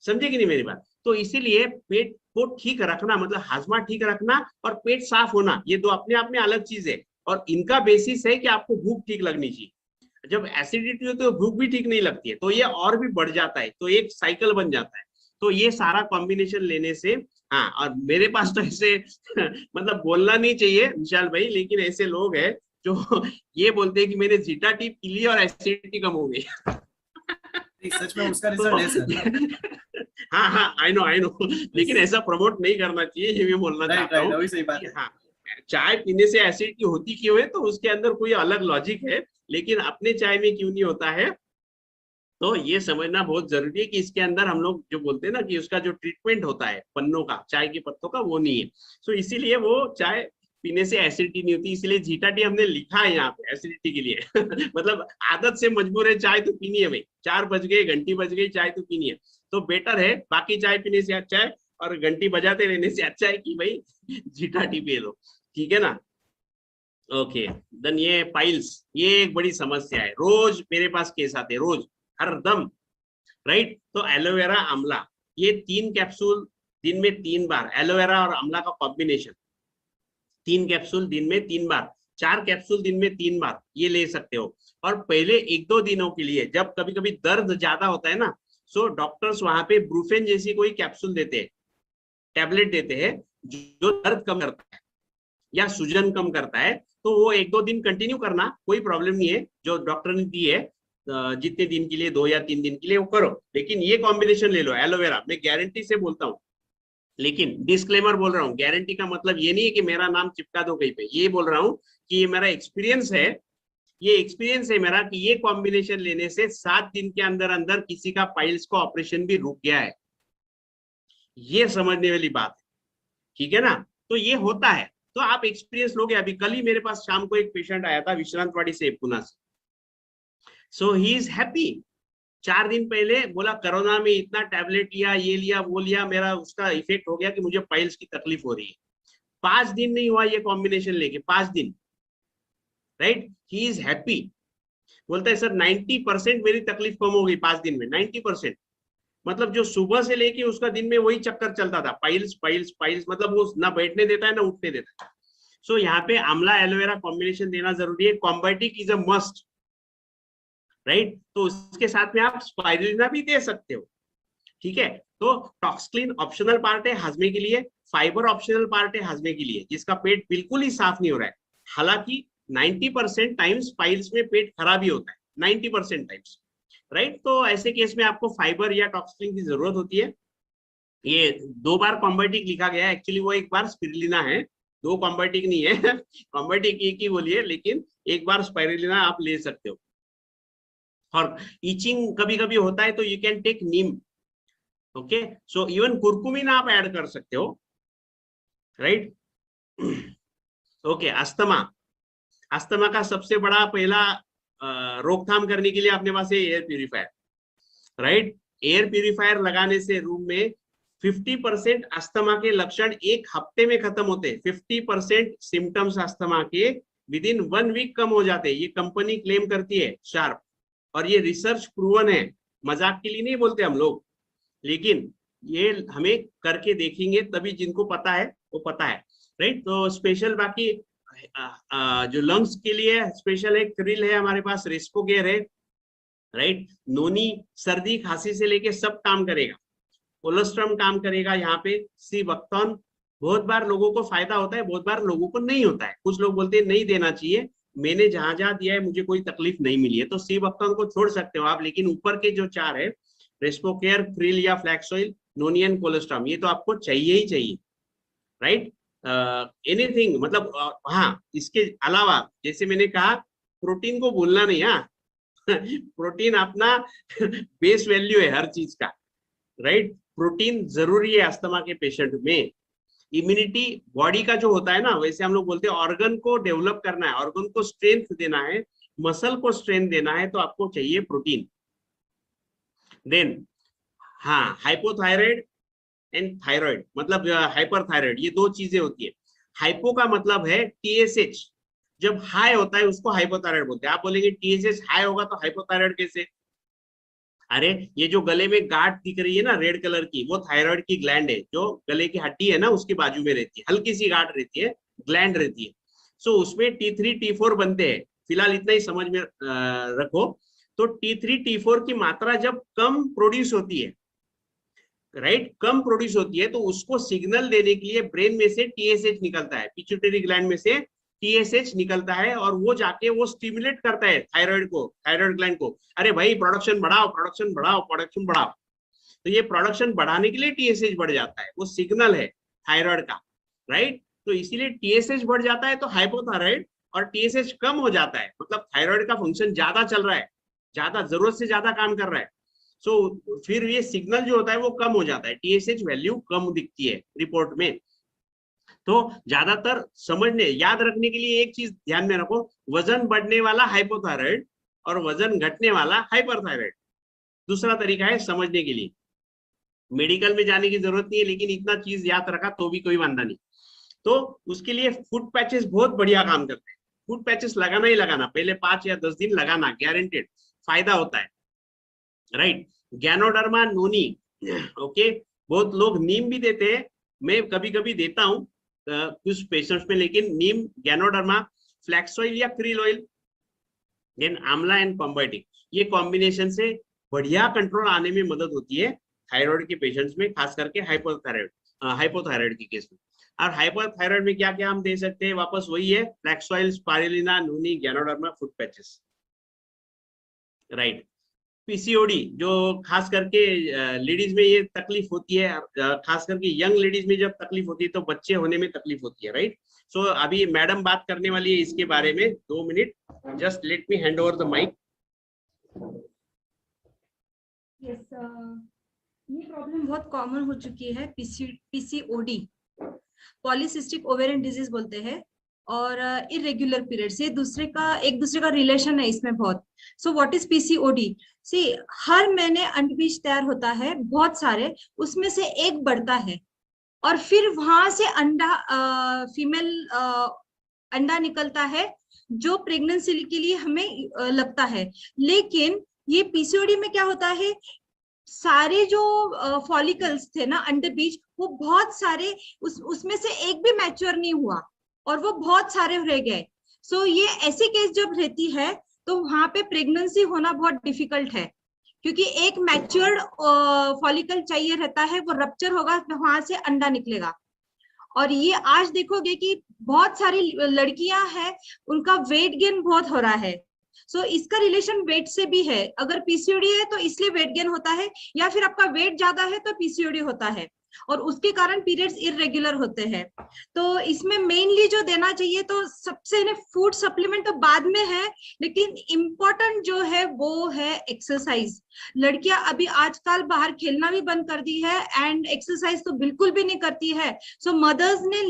समझे कि नहीं मेरी बात। तो इसीलिए पेट को ठीक रखना मतलब हाजमा ठीक रखना और पेट साफ होना, ये दो अपने आप में अलग चीज है, और इनका बेसिस है कि आपको भूख ठीक लगनी चाहिए। जब एसिडिटी होती है तो भूख भी ठीक नहीं लगती है, तो ये और भी बढ़ जाता है, तो एक साइकिल बन जाता है। तो ये सारा कॉम्बिनेशन लेने से, हाँ, और मेरे पास तो ऐसे मतलब बोलना नहीं चाहिए विशाल भाई, लेकिन ऐसे लोग हैं जो ये बोलते हैं कि मैंने जीटा टी पी ली और एसिडिटी कम हो गई। सच में उसका रिजल्ट है सर। हाँ हाँ, आई नो, लेकिन ऐसा प्रमोट नहीं करना चाहिए, ये मैं बोलना चाहता हूँ। वही सही बात है। हाँ, चाय पीने से एसिडिटी होती क्यों है, तो उसके अंदर कोई अलग लॉजिक है, लेकिन अपने चाय में क्यों नहीं होता है, तो ये समझना बहुत जरूरी है कि इसके अंदर हम लोग जो बोलते हैं ना कि उसका जो ट्रीटमेंट होता है पन्नों का, चाय के पत्तों का, वो नहीं है। सो इसीलिए वो चाय पीने से एसिडिटी नहीं होती, इसलिए जीटा टी हमने लिखा है यहाँ पे एसिडिटी के लिए मतलब आदत से मजबूर है, चाय तो पीनी है भाई, 4 बज गए, घंटी बज गई, चाय तो पीनी है। तो बेटर है, बाकी चाय पीने से अच्छा है और घंटी बजाते रहने से अच्छा है कि भाई जीटा टी पी लो, ठीक है ना। ओके, देन ये पाइल्स, ये एक बड़ी समस्या है, रोज मेरे पास केस आते हैं, रोज हर दम, राइट। तो एलोवेरा आंवला, ये 3 कैप्सूल दिन में 3 बार, एलोवेरा और आंवला का कॉम्बिनेशन, 3 कैप्सूल दिन में 3 बार, 4 कैप्सूल दिन में 3 बार, ये ले सकते हो। और पहले 1-2 दिनों के लिए जब कभी कभी दर्द ज्यादा होता है ना, सो डॉक्टर्स वहां पे ब्रूफेन जैसी कोई कैप्सूल देते हैं, टैबलेट देते हैं, जो दर्द कम करता है या सूजन कम करता है। तो वो 1-2 दिन कंटिन्यू करना, कोई प्रॉब्लम नहीं है, जो डॉक्टर ने दी है जितने दिन के लिए, 2 या 3 दिन के लिए वो करो, लेकिन ये कॉम्बिनेशन ले लो एलोवेरा, मैं गारंटी से बोलता हूँ। लेकिन डिस्क्लेमर बोल रहा हूँ, गारंटी का मतलब ये नहीं है कि मेरा नाम चिपका दो कहीं पे, ये बोल रहा हूँ कि ये मेरा एक्सपीरियंस है, ये एक्सपीरियंस है मेरा कि ये कॉम्बिनेशन लेने से 7 दिन के अंदर अंदर किसी का पाइल्स का ऑपरेशन भी रुक गया है, ये समझने वाली बात है, ठीक है ना। तो ये होता है, तो आप एक्सपीरियंस लोगे। अभी कल ही मेरे पास शाम को एक पेशेंट आया था विश्रांतवाड़ी से, पुणे से, सो ही इज हैप्पी। 4 दिन पहले बोला कोरोना में इतना टैबलेट लिया, ये लिया, वो लिया, मेरा उसका इफेक्ट हो गया कि मुझे पाइल्स की तकलीफ हो रही है। 5 दिन नहीं हुआ ये कॉम्बिनेशन लेके, 5 दिन, राइट, ही इज हैप्पी। बोलता है सर 90% मेरी तकलीफ कम हो गई 5 दिन में, 90%। मतलब जो सुबह से लेके उसका दिन में वही चक्कर चलता था, पाइल्स पाइल्स पाइल्स, मतलब वो ना बैठने देता है ना उठने देता है। सो यहाँ पे आंवला एलोवेरा कॉम्बिनेशन देना जरूरी है। कॉम्बाइटिक इज अ मस्ट, राइट। तो उसके साथ में आप स्पाइरुलिना भी दे सकते हो, ठीक है। तो टॉक्सक्लीन ऑप्शनल पार्ट है हाजमे के लिए, फाइबर ऑप्शनल पार्ट है हाजमे के लिए, जिसका पेट बिल्कुल ही साफ नहीं हो रहा है। हालांकि 90% टाइम्स पाइल्स में पेट खराब ही होता है, 90% टाइम्स, राइट। तो ऐसे केस में आपको फाइबर या टॉक्सक्लीन की जरूरत होती है। ये 2 बार कॉम्बाइटिक लिखा गया है, एक्चुअली वो 1 बार स्पिरुलिना है, 2 कॉम्बाइटिक नहीं है कॉम्बाइटिक एक ही बोलिए, लेकिन 1 बार स्पाइरुलिना आप ले सकते हो। और ईचिंग कभी कभी होता है तो you can take neem, okay. So even curcumin आप ऐड कर सकते हो, राइट। ओके, अस्थमा, अस्थमा का सबसे बड़ा पहला रोकथाम करने के लिए अपने पास है air purifier, right. Air purifier लगाने से रूम में 50% अस्थमा के लक्षण 1 हफ्ते में खत्म होते हैं। 50% सिम्टम्स अस्थमा के विदिन 1 वीक कम हो जाते हैं, ये कंपनी क्लेम करती है, शार्प। और ये रिसर्च प्रूवन है, मजाक के लिए नहीं बोलते हम लोग, लेकिन ये हमें करके देखेंगे तभी, जिनको पता है वो पता है, राइट। तो स्पेशल बाकी जो लंग्स के लिए स्पेशल एक क्रिल है हमारे पास, रेस्पोगेर है, राइट। नोनी सर्दी खांसी से लेके सब काम करेगा, कोलोस्ट्रम काम करेगा यहाँ पे। सी बक्तौन बहुत बार लोगों को फायदा होता है, बहुत बार लोगों को नहीं होता है। कुछ लोग बोलते हैं नहीं देना चाहिए, मैंने जहां जहां दिया है मुझे कोई तकलीफ नहीं मिली है, तो सी बक्तौन को छोड़ सकते हो आप। लेकिन ऊपर के जो 4 है, रेस्पोकेयर, क्रिल या फ्लैक्स ऑयल, नोनियन, कोलोस्ट्रम, ये तो आपको चाहिए ही चाहिए, राइट। एनीथिंग मतलब हाँ, इसके अलावा जैसे मैंने कहा प्रोटीन को भूलना नहीं, हाँ प्रोटीन अपना बेस वैल्यू है हर चीज का, राइट। प्रोटीन जरूरी है अस्थमा के पेशेंट में। इम्यूनिटी बॉडी का जो होता है ना, वैसे हम लोग बोलते हैं ऑर्गन को डेवलप करना है, ऑर्गन को स्ट्रेंथ देना है, मसल को स्ट्रेंथ देना है, तो आपको चाहिए प्रोटीन। देन हाँ, हाइपोथायराइड एंड थायराइड, मतलब हाइपरथायराइड, ये 2 चीजें होती है। हाइपो का मतलब है TSH, जब हाई होता है उसको हाइपोथायराइड बोलते हैं। आप बोलेंगे TSH हाई होगा तो हाइपोथायराइड कैसे? अरे ये जो गले में गांठ दिख रही है ना रेड कलर की, वो थायराइड की ग्लैंड है, जो गले की हड्डी है ना उसके बाजू में रहती है, हल्की सी गांठ रहती है, ग्लैंड रहती है। सो उसमें T3 T4 बनते हैं, फिलहाल इतना ही समझ में रखो। तो T3 T4 की मात्रा जब कम प्रोड्यूस होती है, राइट, कम प्रोड्यूस होती है, तो उसको सिग्नल देने के लिए ब्रेन में से TSH निकलता है, पिट्यूटरी ग्लैंड में से TSH निकलता है और वो जाके वो स्टिमुलेट करता है थायराइड को, थायराइड ग्लैंड को, अरे भाई प्रोडक्शन बढ़ाओ, प्रोडक्शन बढ़ाओ, प्रोडक्शन बढ़ाओ। तो ये प्रोडक्शन बढ़ाने के लिए TSH बढ़ जाता है, वो सिग्नल है थायराइड का, राइट। तो इसीलिए TSH बढ़ जाता है तो हाइपोथायराइड, और TSH कम हो जाता है मतलब थायराइड का फंक्शन ज्यादा चल रहा है, ज्यादा जरूरत से ज्यादा काम कर रहा है। सो फिर ये सिग्नल जो होता है वो कम हो जाता है, TSH वैल्यू कम दिखती है रिपोर्ट में। तो ज्यादातर समझने याद रखने के लिए एक चीज ध्यान में रखो, वजन बढ़ने वाला हाइपोथायराइड और वजन घटने वाला हाइपरथायराइड। दूसरा तरीका है समझने के लिए, मेडिकल में जाने की जरूरत नहीं है, लेकिन इतना चीज याद रखा तो भी कोई वांधा नहीं। तो उसके लिए फुट पैचेस बहुत बढ़िया काम करते हैं। फुट पैचेस लगाना ही लगाना, पहले 5 या 10 दिन लगाना, गारंटेड फायदा होता है, राइट। गैनोडर्मा नोनी, ओके, बहुत लोग नीम भी देते हैं, मैं कभी कभी देता हूँ कुछ पेशेंट्स में, लेकिन नीम, गैनोडर्मा, फ्लैक्स ऑयल या क्रील ऑयल, देन आंवला एंड कॉम्बाइटिक, ये कॉम्बिनेशन से बढ़िया कंट्रोल आने में मदद होती है थायराइड के पेशेंट्स में, खास करके हाइपोथायराइड के केस में। और हाइपोथायराइड में क्या क्या हम दे सकते हैं, वापस वही है, flax oil, spirulina, noni, ganoderma, foot patches, right. PCOD जो खास करके लेडीज में ये तकलीफ होती है, खास करके यंग लेडीज में जब तकलीफ होती है तो बच्चे होने में तकलीफ होती है, राइट। सो अभी मैडम बात करने वाली है इसके बारे में, 2 मिनट, just let me hand over the mic. Yes, ये प्रॉब्लम बहुत कॉमन हो चुकी है, PCOD, पॉलीसिस्टिक ओवेरियन डिजीज बोलते हैं, और इरेग्युलर पीरियड्स, ये एक दूसरे का रिलेशन है इसमें बहुत। So what is PCOD? सी, हर महीने अंडबीज तैयार होता है बहुत सारे, उसमें से एक बढ़ता है और फिर वहां से फीमेल अंडा निकलता है जो प्रेगनेंसी के लिए हमें लगता है। लेकिन ये PCOD में क्या होता है, सारे जो फॉलिकल्स थे ना अंडबीज, वो बहुत सारे, उसमें से एक भी मैच्योर नहीं हुआ और वो बहुत सारे रह गए। सो ये ऐसी केस जब रहती है तो वहां पे प्रेगनेंसी होना बहुत डिफिकल्ट है, क्योंकि एक मैच्योर्ड फॉलिकल चाहिए रहता है, वो रप्चर होगा, वहां से अंडा निकलेगा। और ये आज देखोगे कि बहुत सारी लड़कियां हैं, उनका वेट गेन बहुत हो रहा है। सो इसका रिलेशन वेट से भी है, अगर PCOD है तो इसलिए वेट गेन होता है, या फिर आपका वेट ज्यादा है तो PCOD होता है, और उसके कारण पीरियड्स इरेगुलर होते हैं। तो इसमें मेनली जो देना चाहिए, तो सबसे फूड सप्लीमेंट तो बाद में है, लेकिन इम्पोर्टेंट जो है वो है एक्सरसाइज। लड़कियां अभी आजकल बाहर खेलना भी बंद कर दी है एंड एक्सरसाइज तो बिल्कुल भी नहीं करती है। सो मदर्स ने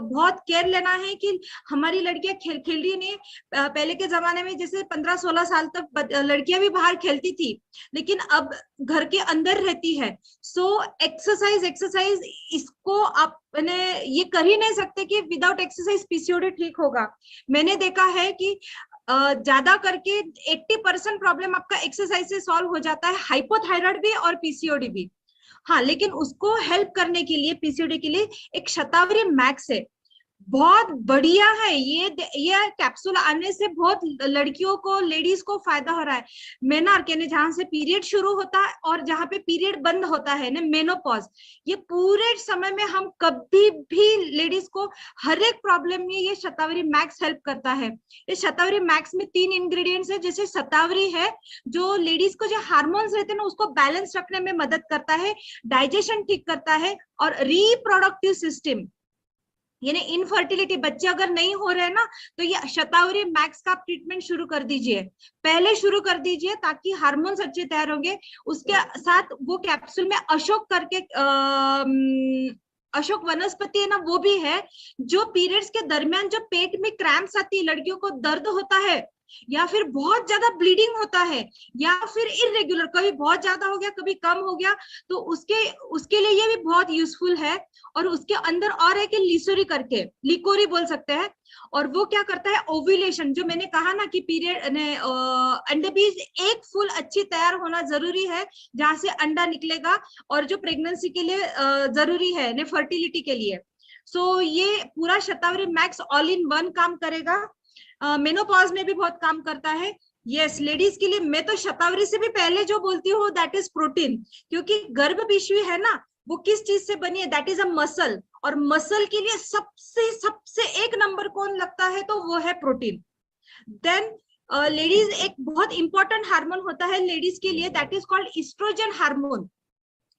बहुत केयर लेना है कि हमारी लड़कियां खेल रही नहीं। पहले के जमाने में जैसे 15-16 साल तक लड़कियां भी बाहर खेलती थी, लेकिन अब घर के अंदर रहती है। सो एक्सरसाइज इसको आपने ये कर ही नहीं सकते कि विदाउट एक्सरसाइज PCOD ठीक होगा। मैंने देखा है कि ज्यादा करके 80% प्रॉब्लम आपका एक्सरसाइज से सॉल्व हो जाता है, हाइपोथायराइड भी और PCOD भी। हाँ, लेकिन उसको हेल्प करने के लिए, PCOD के लिए एक शतावरी मैक्स है, बहुत बढ़िया है। ये कैप्सूल आने से बहुत लड़कियों को, लेडीज को फायदा हो रहा है। मेनार्के जहां से पीरियड शुरू होता है और जहां पे पीरियड बंद होता है ना, मेनोपॉज, ये पूरे समय में हम कभी भी लेडीज को हर एक प्रॉब्लम में ये शतावरी मैक्स हेल्प करता है। ये शतावरी मैक्स में 3 इंग्रेडिएंट्स है। जैसे शतावरी है जो लेडीज को जो हार्मोन्स रहते हैं ना, उसको बैलेंस रखने में मदद करता है, डाइजेशन ठीक करता है, और रिप्रोडक्टिव सिस्टम, यानी इनफर्टिलिटी, बच्चे अगर नहीं हो रहे हैं ना, तो ये शतावरी मैक्स का ट्रीटमेंट शुरू कर दीजिए, पहले शुरू कर दीजिए, ताकि हार्मोन्स अच्छे तैयार होंगे। उसके साथ वो कैप्सूल में अशोक करके अशोक वनस्पति है ना, वो भी है, जो पीरियड्स के दरमियान जो पेट में क्रैम्प्स आती है, लड़कियों को दर्द होता है, या फिर बहुत ज्यादा ब्लीडिंग होता है, या फिर इरेगुलर, कभी बहुत ज्यादा हो गया कभी कम हो गया, तो उसके लिए ये भी बहुत यूजफुल है। और उसके अंदर और है कि लिसोरी करके, लिकोरी बोल सकते हैं, और वो क्या करता है, ओव्यूलेशन, जो मैंने कहा ना कि पीरियड अंडबीज एक फुल अच्छी तैयार होना जरूरी है, जहां से अंडा निकलेगा, और जो प्रेगनेंसी के लिए जरूरी है, ने फर्टिलिटी के लिए। सो ये पूरा शतावरी मैक्स ऑल इन वन काम करेगा। मेनोपॉज में भी बहुत काम करता है। यस, लेडीज के लिए मैं तो शतावरी से भी पहले जो बोलती हूँ दैट इज प्रोटीन, क्योंकि गर्भ पिशवी है ना, वो किस चीज से बनी है, दैट इज अ मसल। और मसल के लिए सबसे सबसे एक नंबर कौन लगता है, तो वो है प्रोटीन। देन लेडीज एक बहुत इंपॉर्टेंट हार्मोन होता है लेडीज के लिए, that is called oestrogen hormone.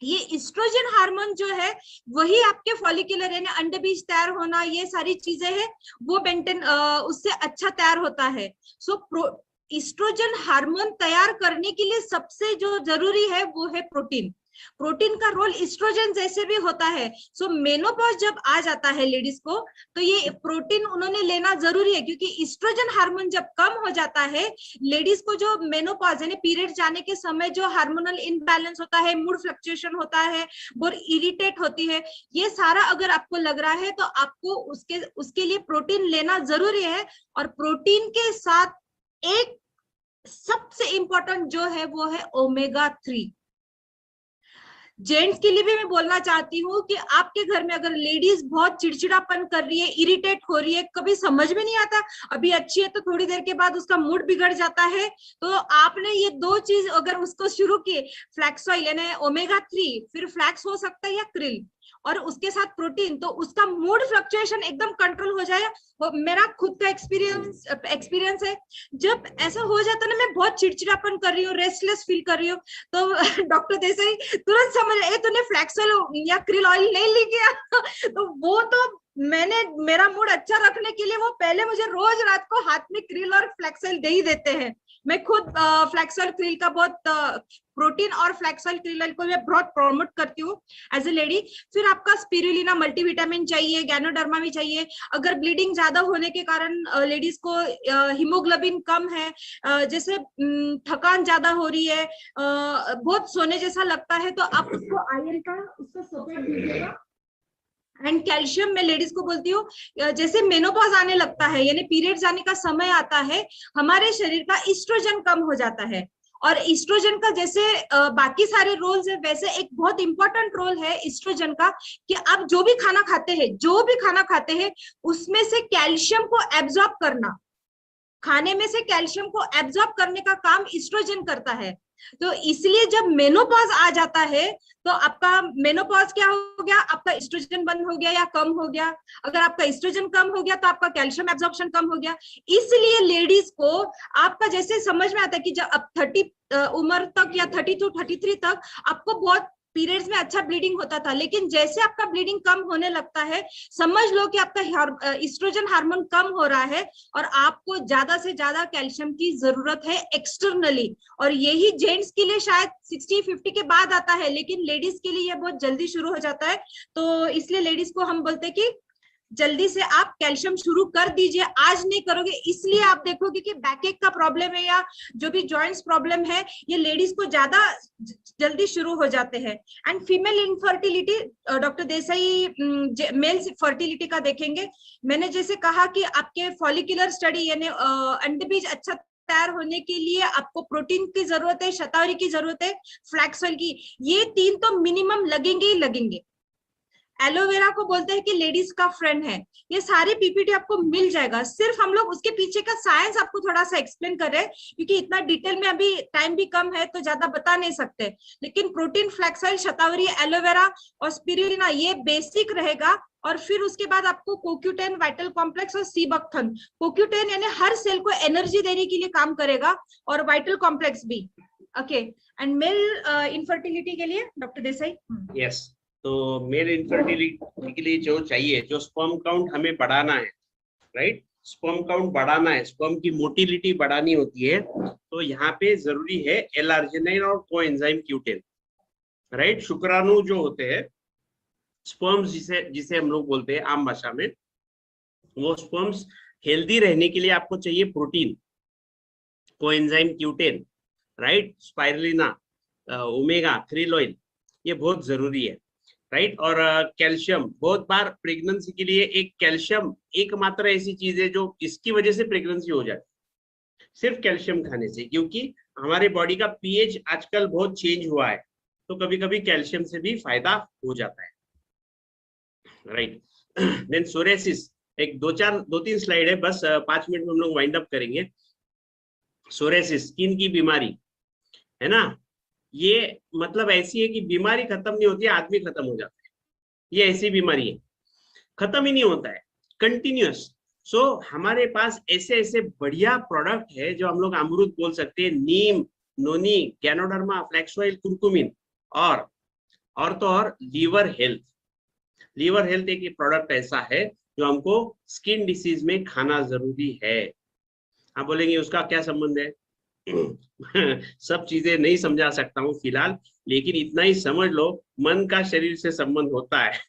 ये ईस्ट्रोजन हार्मोन जो है वही आपके फॉलिकुलर यानी अंडबीज तैयार होना, ये सारी चीजें हैं वो मेंटेन उससे अच्छा तैयार होता है। सो ईस्ट्रोजन हार्मोन तैयार करने के लिए सबसे जो जरूरी है वो है प्रोटीन। प्रोटीन का रोल ईस्ट्रोजन जैसे भी होता है। सो मेनोपॉज जब आ जाता है लेडीज को, तो ये प्रोटीन उन्होंने लेना जरूरी है, क्योंकि ईस्ट्रोजन हार्मोन जब कम हो जाता है, लेडीज को जो मेनोपॉज यानी पीरियड जाने के समय जो हार्मोनल इनबैलेंस होता है, मूड फ्लक्चुएशन होता है, बहुत इरिटेट होती है, ये सारा अगर आपको लग रहा है तो आपको उसके लिए प्रोटीन लेना जरूरी है। और प्रोटीन के साथ एक सबसे इंपॉर्टेंट जो है वो है ओमेगा 3। जेंट्स के लिए भी मैं बोलना चाहती हूँ कि आपके घर में अगर लेडीज बहुत चिड़चिड़ापन कर रही है, इरिटेट हो रही है, कभी समझ में नहीं आता, अभी अच्छी है तो थोड़ी देर के बाद उसका मूड बिगड़ जाता है, तो आपने ये दो चीज अगर उसको शुरू किए, फ्लैक्स ऑयल यानी ओमेगा 3, फिर फ्लैक्स हो सकता है या क्रिल, और उसके साथ प्रोटीन, तो उसका मूड फ्लक्चुएशन एकदम कंट्रोल हो जाएगा। वो मेरा खुद का एक्सपीरियंस है। जब ऐसा हो जाता है ना, मैं बहुत चिड़चिड़ापन कर रही हूँ, रेस्टलेस फील कर रही हूँ, तो डॉक्टर देसाई तुरंत समझ तूने फ्लैक्स ऑयल या क्रिल ऑयल ले ली क्या? तो वो तो मैंने मेरा मूड अच्छा रखने के लिए वो पहले मुझे रोज रात को हाथ में क्रिल और फ्लैक्स ऑयल दे ही देते हैं। मैं खुद फ्लैक्स ऑयल क्रिल का बहुत प्रोटीन और फ्लैक्स ऑयल क्रिल ऑयल को मैं बहुत प्रमोट करती हूँ एज ए लेडी। फिर आपका स्पिरुलिना मल्टीविटामिन चाहिए, गैनोडर्मा भी चाहिए। अगर ब्लीडिंग ज्यादा होने के कारण लेडीज को हीमोग्लोबिन कम है, जैसे थकान ज्यादा हो रही है, बहुत सोने जैसा लगता है, तो आप उसको आयरन का उसको सपोर्ट दीजिएगा। एंड कैल्शियम मैं लेडीज को बोलती हूँ, जैसे मेनोपॉज आने लगता है यानी पीरियड्स आने का समय आता है, हमारे शरीर का ईस्ट्रोजन कम हो जाता है। और ईस्ट्रोजन का जैसे बाकी सारे रोल्स है, वैसे एक बहुत इंपॉर्टेंट रोल है ईस्ट्रोजन का, कि आप जो भी खाना खाते हैं उसमें से कैल्शियम को एब्जॉर्ब करना, खाने में से कैल्शियम को एब्जॉर्ब करने का काम ईस्ट्रोजन करता है। तो इसलिए जब मेनोपॉज आ जाता है तो आपका मेनोपॉज क्या हो गया, आपका एस्ट्रोजन बंद हो गया या कम हो गया। अगर आपका एस्ट्रोजन कम हो गया तो आपका कैल्शियम एब्जॉर्प्शन कम हो गया। इसलिए लेडीज को आपका जैसे समझ में आता है कि जब अब 30 उम्र तक या 30 to 33 तक आपको बहुत पीरियड्स में अच्छा ब्लीडिंग होता था, लेकिन जैसे आपका ब्लीडिंग कम होने लगता है, समझ लो कि आपका एस्ट्रोजन हार्मोन कम हो रहा है और आपको ज्यादा से ज्यादा कैल्शियम की जरूरत है एक्सटर्नली। और यही जेंट्स के लिए शायद 60-50 के बाद आता है, लेकिन लेडीज के लिए यह बहुत जल्दी शुरू हो जाता है। तो इसलिए लेडीज को हम बोलते हैं कि जल्दी से आप कैल्शियम शुरू कर दीजिए। आज नहीं करोगे इसलिए आप देखोगे कि बैकएक का प्रॉब्लम है या जो भी जॉइंट्स प्रॉब्लम है, ये लेडीज को ज्यादा जल्दी शुरू हो जाते हैं। And female infertility, doctor Desai mail fertility का देखेंगे। मैंने जैसे कहा कि आपके फॉलिकुलर स्टडी यानी अंडबीज अच्छा तैयार होने के लिए आपको प्रोटीन की जरूरत है, शतावरी की जरूरत है, फ्लैक्स ऑयल की, ये 3 तो मिनिमम लगेंगे ही लगेंगे। एलोवेरा को बोलते हैं कि लेडीज का फ्रेंड है। ये सारे पीपीटी आपको मिल जाएगा, सिर्फ हम लोग उसके पीछे का साइंस आपको थोड़ा सा एक्सप्लेन कर रहे हैं, क्योंकि इतना डिटेल में अभी टाइम भी कम है तो ज्यादा बता नहीं सकते। लेकिन प्रोटीन, फ्लैक्स ऑयल, शतावरी, एलोवेरा और स्पिरुलिना ये बेसिक रहेगा। और फिर उसके बाद आपको कोक्यूटेन, वाइटल कॉम्प्लेक्स और सीबक्थन। कोक्यूटेन यानी हर सेल को एनर्जी देने के लिए काम करेगा, और वाइटल कॉम्प्लेक्स भी। ओके, एंड मेल इनफर्टिलिटी के लिए डॉक्टर देसाई। यस, तो मेल इनफर्टिलिटी के लिए जो चाहिए, जो स्पर्म काउंट हमें बढ़ाना है, राइट, स्पर्म काउंट बढ़ाना है, स्पर्म की मोटिलिटी बढ़ानी होती है, तो यहाँ पे जरूरी है एल-आर्जिनिन और कोएंजाइम Q10, राइट। शुक्राणु जो होते हैं, स्पर्म्स जिसे हम लोग बोलते हैं आम भाषा में, वो स्पर्म्स हेल्दी रहने के लिए आपको चाहिए protein, coenzyme Q10, right, spirulina, omega 3 oil, ये बहुत जरूरी है, राइट। और कैल्शियम, बहुत बार प्रेगनेंसी के लिए एक कैल्शियम एकमात्र ऐसी चीज है जो इसकी वजह से प्रेगनेंसी हो जाती है, सिर्फ कैल्शियम खाने से, क्योंकि हमारे बॉडी का पीएच आजकल बहुत चेंज हुआ है, तो कभी कभी कैल्शियम से भी फायदा हो जाता है, राइट। देन सोरेसिस, एक 2-3 स्लाइड है, बस 5 मिनट में हम लोग वाइंड अप करेंगे। सोरेसिस स्किन की बीमारी है ना, ये मतलब ऐसी है कि बीमारी खत्म नहीं होती है, आदमी खत्म हो जाता है। ये ऐसी बीमारी है, खत्म ही नहीं होता है, कंटिन्यूअस। सो हमारे पास ऐसे ऐसे बढ़िया प्रोडक्ट है जो हम लोग अमृत बोल सकते हैं, नीम, नोनी, गैनोडर्मा, फ्लैक्स ऑयल, कुरकुमिन, और तो और लीवर हेल्थ। लीवर हेल्थ एक प्रोडक्ट ऐसा है जो हमको स्किन डिसीज में खाना जरूरी है। आप बोलेंगे उसका क्या संबंध है? सब चीजें नहीं समझा सकता हूँ फिलहाल, लेकिन इतना ही समझ लो, मन का शरीर से संबंध होता है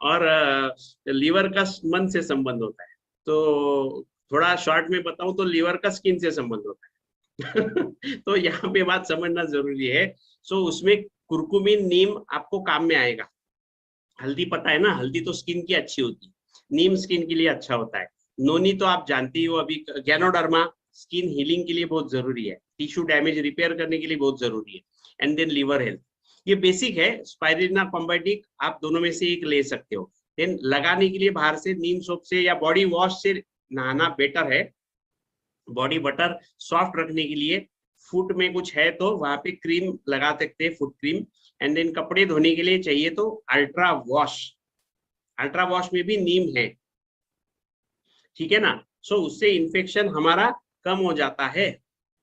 और लीवर का मन से संबंध होता है। तो थोड़ा शॉर्ट में बताऊं तो लीवर का स्किन से संबंध होता है। तो यहाँ पे बात समझना जरूरी है। सो उसमें कुरकुमिन, नीम आपको काम में आएगा। हल्दी पता है ना, हल्दी तो स्किन की अच्छी होती है, नीम स्किन के लिए अच्छा होता है। नोनी तो आप जानती हो, अभी गैनोडर्मा स्किन हीलिंग के लिए बहुत जरूरी है, टिश्यू डैमेज रिपेयर करने के लिए बहुत जरूरी है। एंड देन लीवर हेल्थ, ये बेसिक है। स्पाइरुलिना कॉम्बाइटिक आप दोनों में से एक ले सकते हो। देन लगाने के लिए बाहर से नीम सोप से या बॉडी वॉश से नहाना बेटर है। बॉडी बटर सॉफ्ट रखने के लिए फुट में कुछ है तो वहां पे क्रीम लगा सकते हैं, फुट क्रीम। एंड देन कपड़े धोने के लिए चाहिए तो अल्ट्रा वॉश, अल्ट्रा वॉश में भी नीम है, ठीक है ना। सो उससे इन्फेक्शन हमारा कम हो जाता है।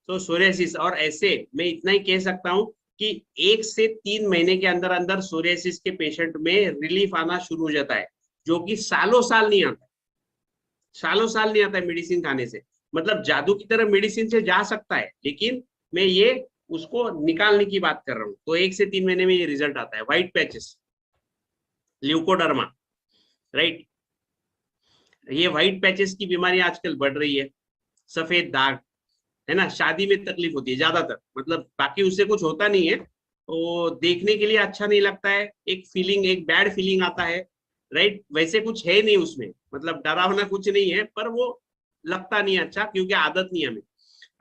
तो सोरियासिस, और ऐसे मैं इतना ही कह सकता हूं कि 1 से 3 महीने के अंदर अंदर सोरियासिस के पेशेंट में रिलीफ आना शुरू हो जाता है, जो कि सालों साल नहीं आता, सालों साल नहीं आता है मेडिसिन खाने से। मतलब जादू की तरह मेडिसिन से जा सकता है, लेकिन मैं ये उसको निकालने की बात कर रहा हूँ। तो 1 से 3 महीने में ये रिजल्ट आता है। व्हाइट पैचेस, ल्यूकोडर्मा, राइट, ये व्हाइट पैचेस की बीमारी आजकल बढ़ रही है। सफेद दाग है ना, शादी में तकलीफ होती है ज्यादातर, मतलब बाकी उससे कुछ होता नहीं है, तो देखने के लिए अच्छा नहीं लगता है, एक फीलिंग, एक बैड फीलिंग आता है, राइट। वैसे कुछ है नहीं उसमें, मतलब डरावना कुछ नहीं है, पर वो लगता नहीं अच्छा क्योंकि आदत नहीं हमें,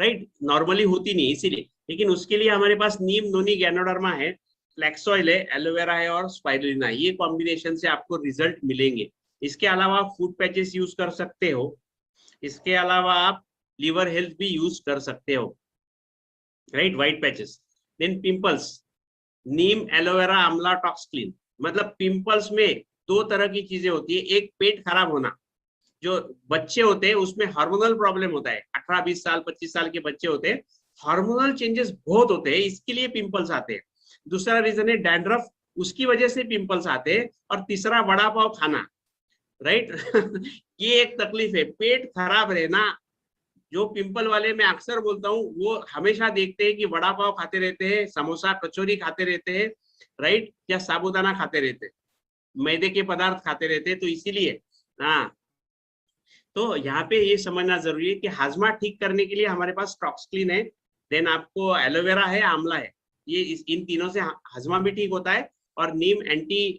राइट, नॉर्मली होती नहीं इसीलिए। लेकिन उसके लिए हमारे पास नीम, नोनी, गैनोडर्मा है, फ्लैक्स ऑयल है, एलोवेरा है और स्पाइरुलिना, ये कॉम्बिनेशन से आपको रिजल्ट मिलेंगे। इसके अलावा आप फूड पैचेस यूज कर सकते हो, इसके अलावा आप लीवर हेल्थ भी यूज कर सकते हो, right, white patches. Then pimples, नीम, एलोवेरा, आंवला, टॉक्सक्लीन। मतलब पिंपल्स में 2 तरह की चीजें होती है, एक पेट खराब होना, जो बच्चे होते हैं उसमें हार्मोनल प्रॉब्लम होता है, 18, 20 साल, 25 साल के बच्चे होते हैं, हार्मोनल चेंजेस बहुत होते हैं, इसके लिए पिंपल्स आते हैं। दूसरा रीजन है डैंड्रफ, उसकी वजह से पिंपल्स आते हैं। और तीसरा वड़ा पाव खाना, राइट। ये एक तकलीफ है, पेट खराब रहना। जो पिंपल वाले मैं अक्सर बोलता हूँ, वो हमेशा देखते हैं कि वड़ा पाव खाते रहते हैं, समोसा, कचौरी खाते रहते हैं, राइट, या साबूदाना खाते रहते हैं, मैदे के पदार्थ खाते रहते हैं। तो इसीलिए हाँ, तो यहाँ पे ये समझना जरूरी है कि हाजमा ठीक करने के लिए हमारे पास टॉक्सक्लीन है, देन आपको एलोवेरा है, आंवला है, ये इन तीनों से हाजमा भी ठीक होता है। और नीम एंटी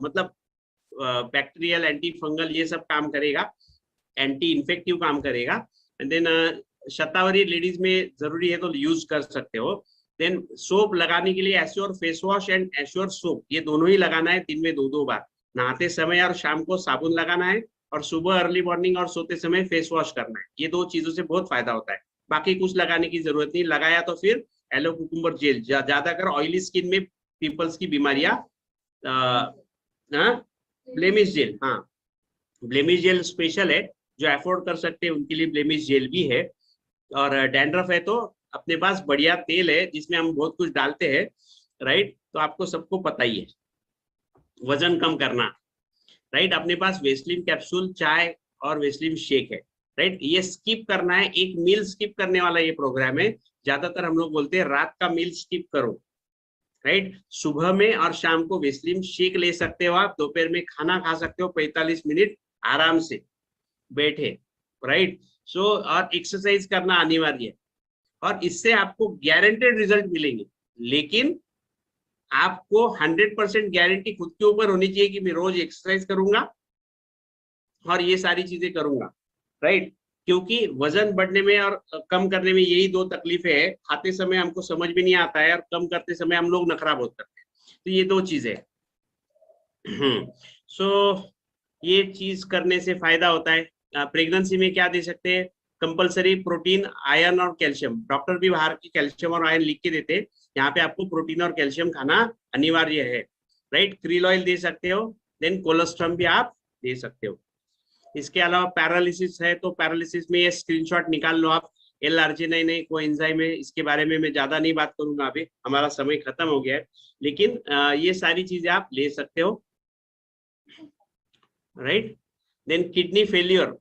मतलब बैक्टीरियल, एंटी फंगल, ये सब काम करेगा, एंटी इन्फेक्टिव काम करेगा। एंड देन शतावरी लेडीज में जरूरी है तो यूज कर सकते हो। देन सोप लगाने के लिए assure face wash and assure soap, ये दोनों ही लगाना है दिन में 2-2 बार, नहाते समय और शाम को साबुन लगाना है, और सुबह अर्ली मॉर्निंग और सोते समय फेस वॉश करना है। ये 2 चीजों से बहुत फायदा होता है, बाकी कुछ लगाने की जरूरत नहीं। लगाया तो फिर एलो कुकुम्बर जेल, ज्यादातर ऑयली स्किन में पिंपल्स की बीमारियां, ब्लेमिश जेल, हाँ, ब्लेमिश जेल स्पेशल है, जो अफोर्ड कर सकते हैं उनके लिए ब्लेमिश जेल भी है। और डैंड्रफ है तो अपने पास बढ़िया तेल है जिसमें हम बहुत कुछ डालते हैं, राइट, तो आपको सबको पता ही है। वजन कम करना, राइट, अपने पास वेस्लिन कैप्सूल, चाय और वेस्लिन शेक है, राइट। ये स्किप करना है, एक मील स्किप करने वाला ये प्रोग्राम है। ज्यादातर हम लोग बोलते हैं रात का मील स्किप करो, राइट। सुबह में और शाम को वेस्लिन शेक ले सकते हो आप, दोपहर में खाना खा सकते हो 45 मिनट आराम से बैठे, राइट। सो और एक्सरसाइज करना अनिवार्य है, और इससे आपको गारंटेड रिजल्ट मिलेंगे। लेकिन आपको 100% गारंटी खुद के ऊपर होनी चाहिए कि मैं रोज एक्सरसाइज करूंगा और ये सारी चीजें करूंगा, राइट। क्योंकि वजन बढ़ने में और कम करने में यही 2 तकलीफें है, खाते समय हमको समझ में नहीं आता है और कम करते समय हम लोग नखरा बहुत करते हैं, तो ये 2 चीजें है। सो ये चीज करने से फायदा होता है। प्रेगनेंसी में क्या दे सकते हैं, कंपलसरी प्रोटीन, आयरन और कैल्शियम। डॉक्टर भी बाहर की कैल्शियम और आयरन लिख के देते हैं, यहाँ पे आपको प्रोटीन और कैल्शियम खाना अनिवार्य है, राइट। क्रील ऑयल दे सकते हो, देन कोलेस्ट्रम भी आप दे सकते हो। इसके अलावा पैरालिसिस है तो पैरालिसिस में ये स्क्रीनशॉट निकाल लो आप। L-arginine एक कोएंजाइम है, इसके बारे में मैं ज्यादा नहीं बात करूंगा, अभी हमारा समय खत्म हो गया है, लेकिन ये सारी चीजें आप ले सकते हो, right. Then kidney failure,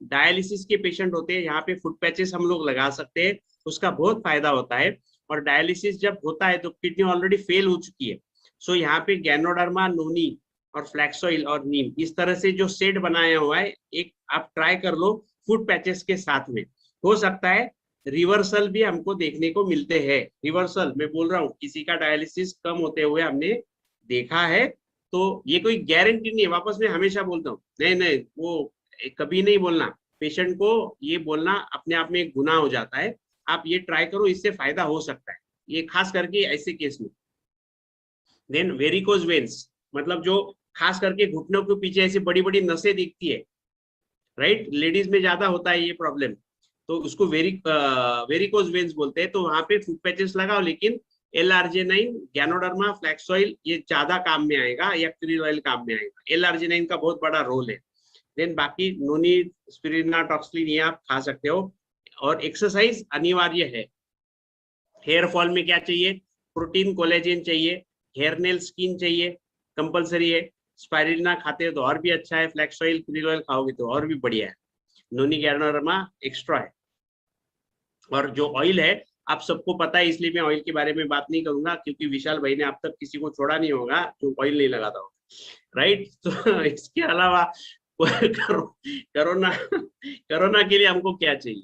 dialysis के पेशेंट होते हैं, यहाँ पे फुट पैचेस हम लोग लगा सकते हैं, उसका बहुत फायदा होता है। और डायलिसिस जब होता है तो किडनी ऑलरेडी फेल हो चुकी है, सो यहाँ पे गैनोडर्मा, नोनी और फ्लैक्सॉइल और नीम, इस तरह से जो सेट बनाया हुआ है, एक आप ट्राई कर लो फुट पैचेस के साथ में, हो सकता है रिवर्सल भी हमको देखने को मिलते हैं। रिवर्सल मैं बोल रहा हूँ, किसी का डायलिसिस कम होते हुए हमने देखा है, तो ये कोई गारंटी नहीं है। वापस मैं हमेशा बोलता हूँ, नहीं वो कभी नहीं बोलना, पेशेंट को ये बोलना अपने आप में एक गुनाह हो जाता है। आप ये ट्राई करो, इससे फायदा हो सकता है, ये खास करके ऐसे केस में। देन वेरिकोज वेन्स, मतलब जो खास करके घुटनों के पीछे ऐसी बड़ी बड़ी नसें दिखती है, राइट, लेडीज में ज्यादा होता है ये प्रॉब्लम, तो उसको वेरिकोज वेन्स बोलते हैं। तो वहां पे फुट पैचेस लगाओ, लेकिन L-arginine, गैनोडर्मा, फ्लैक्सॉइल ये ज्यादा काम में आएगा, या क्रील ऑयल काम में आएगा। L-arginine का बहुत बड़ा रोल है। देन बाकी नोनी, स्पिरिना, टॉक्सलिन ये आप खा सकते हो। और एक्सरसाइज अनिवार्य है। हेयर फॉल में क्या चाहिए? प्रोटीन, कोलेजन चाहिए, हेयर नेल स्किन चाहिए, कंपलसरी है। स्पाइरुलिना खाते हो तो और भी अच्छा है, फ्लैक्सॉइल, क्रील ऑयल खाओगे तो और भी बढ़िया है। नोनी, गैनोडर्मा एक्स्ट्रा है। और जो ऑयल है आप सबको पता है, इसलिए मैं ऑयल के बारे में बात नहीं करूंगा, क्योंकि विशाल भाई ने अब तक किसी को छोड़ा नहीं होगा जो ऑयल नहीं लगाता हो, राइट। तो इसके अलावा कोरोना के लिए हमको क्या चाहिए,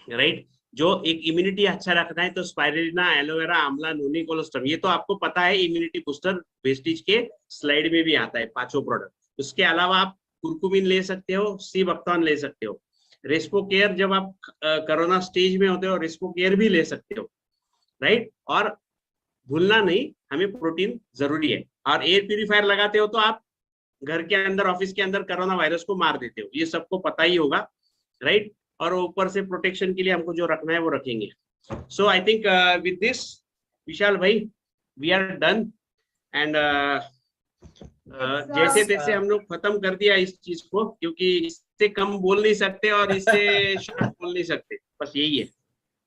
राइट। जो एक इम्यूनिटी अच्छा रखना है तो स्पाइरुलिना, एलोवेरा, आंवला, नोनी, कोलेस्ट्रम, ये तो आपको पता है, इम्यूनिटी बूस्टर वेस्टिज के स्लाइड में भी आता है, 5 प्रोडक्ट। उसके अलावा आप कुरकुमिन ले सकते हो, सी बक्तान ले सकते हो। रेस्पो केयर, जब आप कोरोना स्टेज में होते हो, रेस्पो केयर भी ले सकते हो, राइट। और भूलना नहीं, हमें प्रोटीन जरूरी है। और एयर प्यूरिफायर लगाते हो तो आप घर के अंदर, ऑफिस के अंदर कोरोना वायरस को मार देते हो, ये सबको पता ही होगा, राइट। और ऊपर से प्रोटेक्शन के लिए हमको जो रखना है वो रखेंगे। सो आई थिंक विद दिस, विशाल भाई, वी आर डन। एंड जैसे तैसे हम लोग खत्म कर दिया इस चीज को, क्योंकि इससे कम बोल नहीं सकते और इससे शॉर्ट बोल नहीं सकते, बस यही है।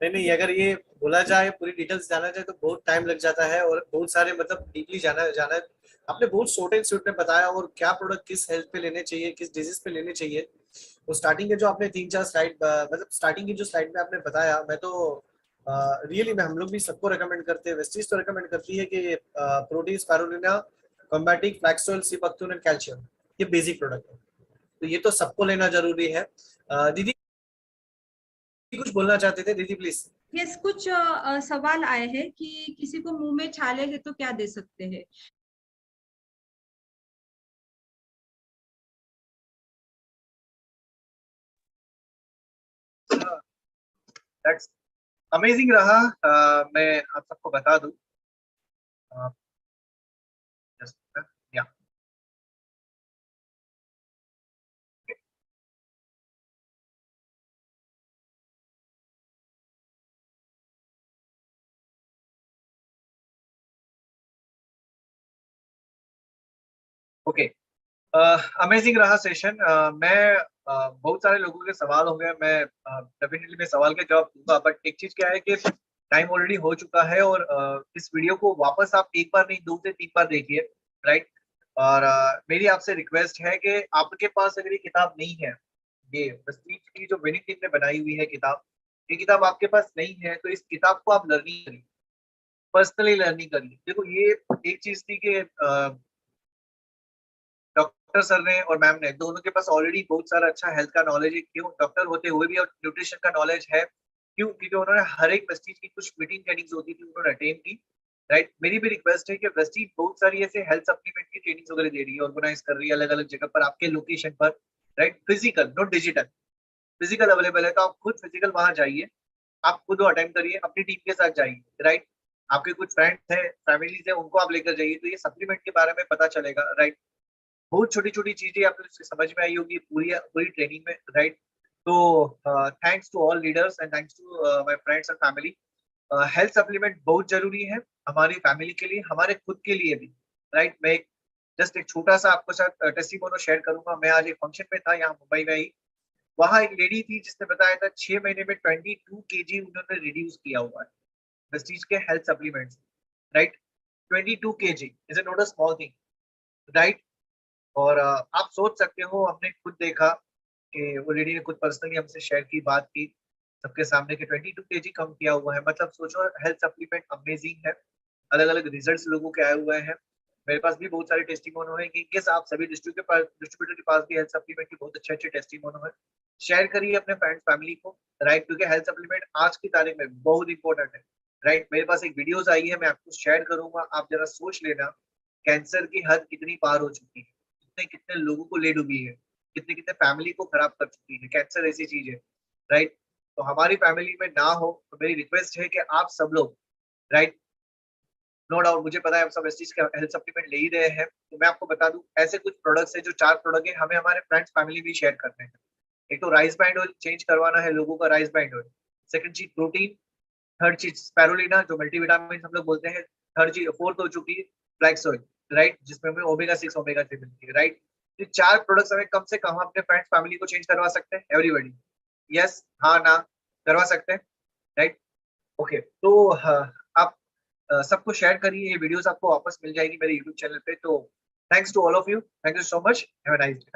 नहीं, अगर ये बोला जाए, पूरी डिटेल्स जाना जाए तो बहुत टाइम लग जाता है, और बहुत सारे मतलब डीपली जाना आपने बहुत शॉर्ट एंड स्वीट में बताया। और क्या प्रोडक्ट किस हेल्थ पे लेने चाहिए, किस डिजीज पे लेने चाहिए, वो स्टार्टिंग के जो आपने 3-4 स्लाइड, मतलब स्टार्टिंग की जो स्लाइड में आपने बताया, मैं तो रियली मैं हम लोग भी सबको रेकमेंड करते हैं, वेस्टीज तो रेकमेंड करती है कि प्रोटीन, स्पाइरुलिना, कॉम्बैटिक, फ्लैक्सोल, सी बक्तून एंड कैल्शियम, ये बेसिक प्रोडक्ट है, तो ये तो सबको लेना जरूरी है। दीदी कुछ बोलना चाहते थे? दीदी प्लीज। यस, कुछ सवाल आए हैं कि किसी को मुंह में छाले है तो क्या दे सकते हैं। दैट्स अमेजिंग रहा। मैं आप सबको बता दूं, या ओके, अमेजिंग रहा सेशन। मैं बहुत सारे लोगों के सवाल हो गए, मैं डेफिनेटली मैं सवाल के जवाब दूंगा, बट एक चीज क्या है कि टाइम ऑलरेडी हो चुका है, और इस वीडियो को वापस आप एक बार नहीं 2 से 3 बार देखिए, राइट। और मेरी आपसे रिक्वेस्ट है कि आपके पास अगर ये किताब नहीं है, ये प्रेस्टीज की जो विनिंग टीम ने बनाई हुई है किताब, ये किताब आपके पास नहीं है, तो इस किताब को आप लर्निंग करिए, पर्सनली लर्निंग करिए। देखो, ये एक चीज थी कि डॉक्टर सर ने और मैम ने, दोनों के पास ऑलरेडी बहुत सारा अच्छा हेल्थ का नॉलेज है, क्यों डॉक्टर होते हुए भी, और न्यूट्रिशन का नॉलेज है, क्यों, क्योंकि उन्होंने हर एक प्रेस्टीज की कुछ मीटिंग ट्रेनिंग्स होती थी, उन्होंने अटेंड की, राइट। मेरी भी रिक्वेस्ट है कि प्रेस्टीज बहुत सारी ऐसे हेल्थ सप्लीमेंट की ट्रेनिंग्स वगैरह दे रही है, ऑर्गेनाइज कर रही है अलग अलग जगह पर, आपके लोकेशन पर, right. Physical, not digital, physical available है, तो आप खुद फिजिकल वहां जाइए, आप खुद अटेंड करिए, अपनी टीम के साथ जाइए, राइट। आपके कुछ फ्रेंड्स हैं, फैमिलीज है, उनको आप लेकर जाइए, तो ये सप्लीमेंट के बारे में पता चलेगा, राइट। बहुत छोटी छोटी चीजें आपको समझ में आई होगी पूरी पूरी ट्रेनिंग में, राइट। तो thanks to all leaders and thanks to my friends and family. Health supplement बहुत जरूरी है हमारी फैमिली के लिए, हमारे खुद के लिए भी, राइट। मैं जस्ट एक छोटा सा आपको साथ टेस्टिमोनियल शेयर करूंगा। मैं आज एक फंक्शन में था यहाँ मुंबई में ही, वहां एक लेडी थी जिसने बताया था 6 महीने में 22 kg उन्होंने रिड्यूस किया हुआ है प्रेस्टीज के health supplements, right. 22 kg is not a small thing, right. और आप सोच सकते हो, हमने खुद देखा कि वो लेडी ने खुद पर्सनली हमसे शेयर की, बात की सबके सामने कि 22 kg कम किया हुआ है। मतलब सोचो, हेल्थ सप्लीमेंट अमेजिंग है, अलग अलग रिजल्ट्स लोगों के आए हुए हैं। मेरे पास भी बहुत सारे टेस्टिमोनो है कि किस आप सभी डिस्ट्रीब्यूटर के पास भी हेल्थ सप्लीमेंट के बहुत अच्छे अच्छे टेस्टिमोनो है। शेयर करिए अपने फ्रेंड्स फैमिली को, राइट, क्योंकि हेल्थ सप्लीमेंट आज की तारीख में बहुत इंपॉर्टेंट है, राइट। मेरे पास एक वीडियोस आई है, मैं आपको शेयर करूंगा, आप जरा सोच लेना कैंसर की हद कितनी पार हो चुकी है, कितने कितने लोगों को ले डूबी है, कितने कितने फैमिली को खराब कर चुकी है। कैंसर ऐसी चीज है, राइट। तो हमारी फैमिली में ना हो, तो मेरी रिक्वेस्ट है कि आप सब लोग, राइट, नो डाउट मुझे पता है आप सब इस चीज का हेल्थ सप्लीमेंट ले ही रहे हैं, तो मैं आपको बता दूं ऐसे कुछ प्रोडक्ट्स है जो 4 प्रोडक्ट है, हमें हमारे फ्रेंड्स फैमिली भी शेयर करते हैं। एक तो राइस बैंड ऑयल चेंज करवाना है लोगों का, राइस बैंड ऑयल। सेकंड चीज प्रोटीन, थर्ड चीज स्पारुलिना जो मल्टीविटामिन हम लोग बोलते हैं, थर्ड चीज, फोर्थ हो चुकी है फ्लैक्स ऑयल, राइट, जिसमें हमें ओमेगा 6 ओमेगा 3 मिलती है, राइट। ये 4 प्रोडक्ट्स हमें कम से कम हम अपने फ्रेंड्स फैमिली को चेंज करवा सकते हैं, एवरीबॉडी, यस, हाँ ना, करवा सकते हैं, राइट। ओके, तो आप सबको शेयर करिए, ये वीडियोस आपको वापस मिल जाएगी मेरे यूट्यूब चैनल पे। तो thanks to all of you, thank you so much, have a nice day.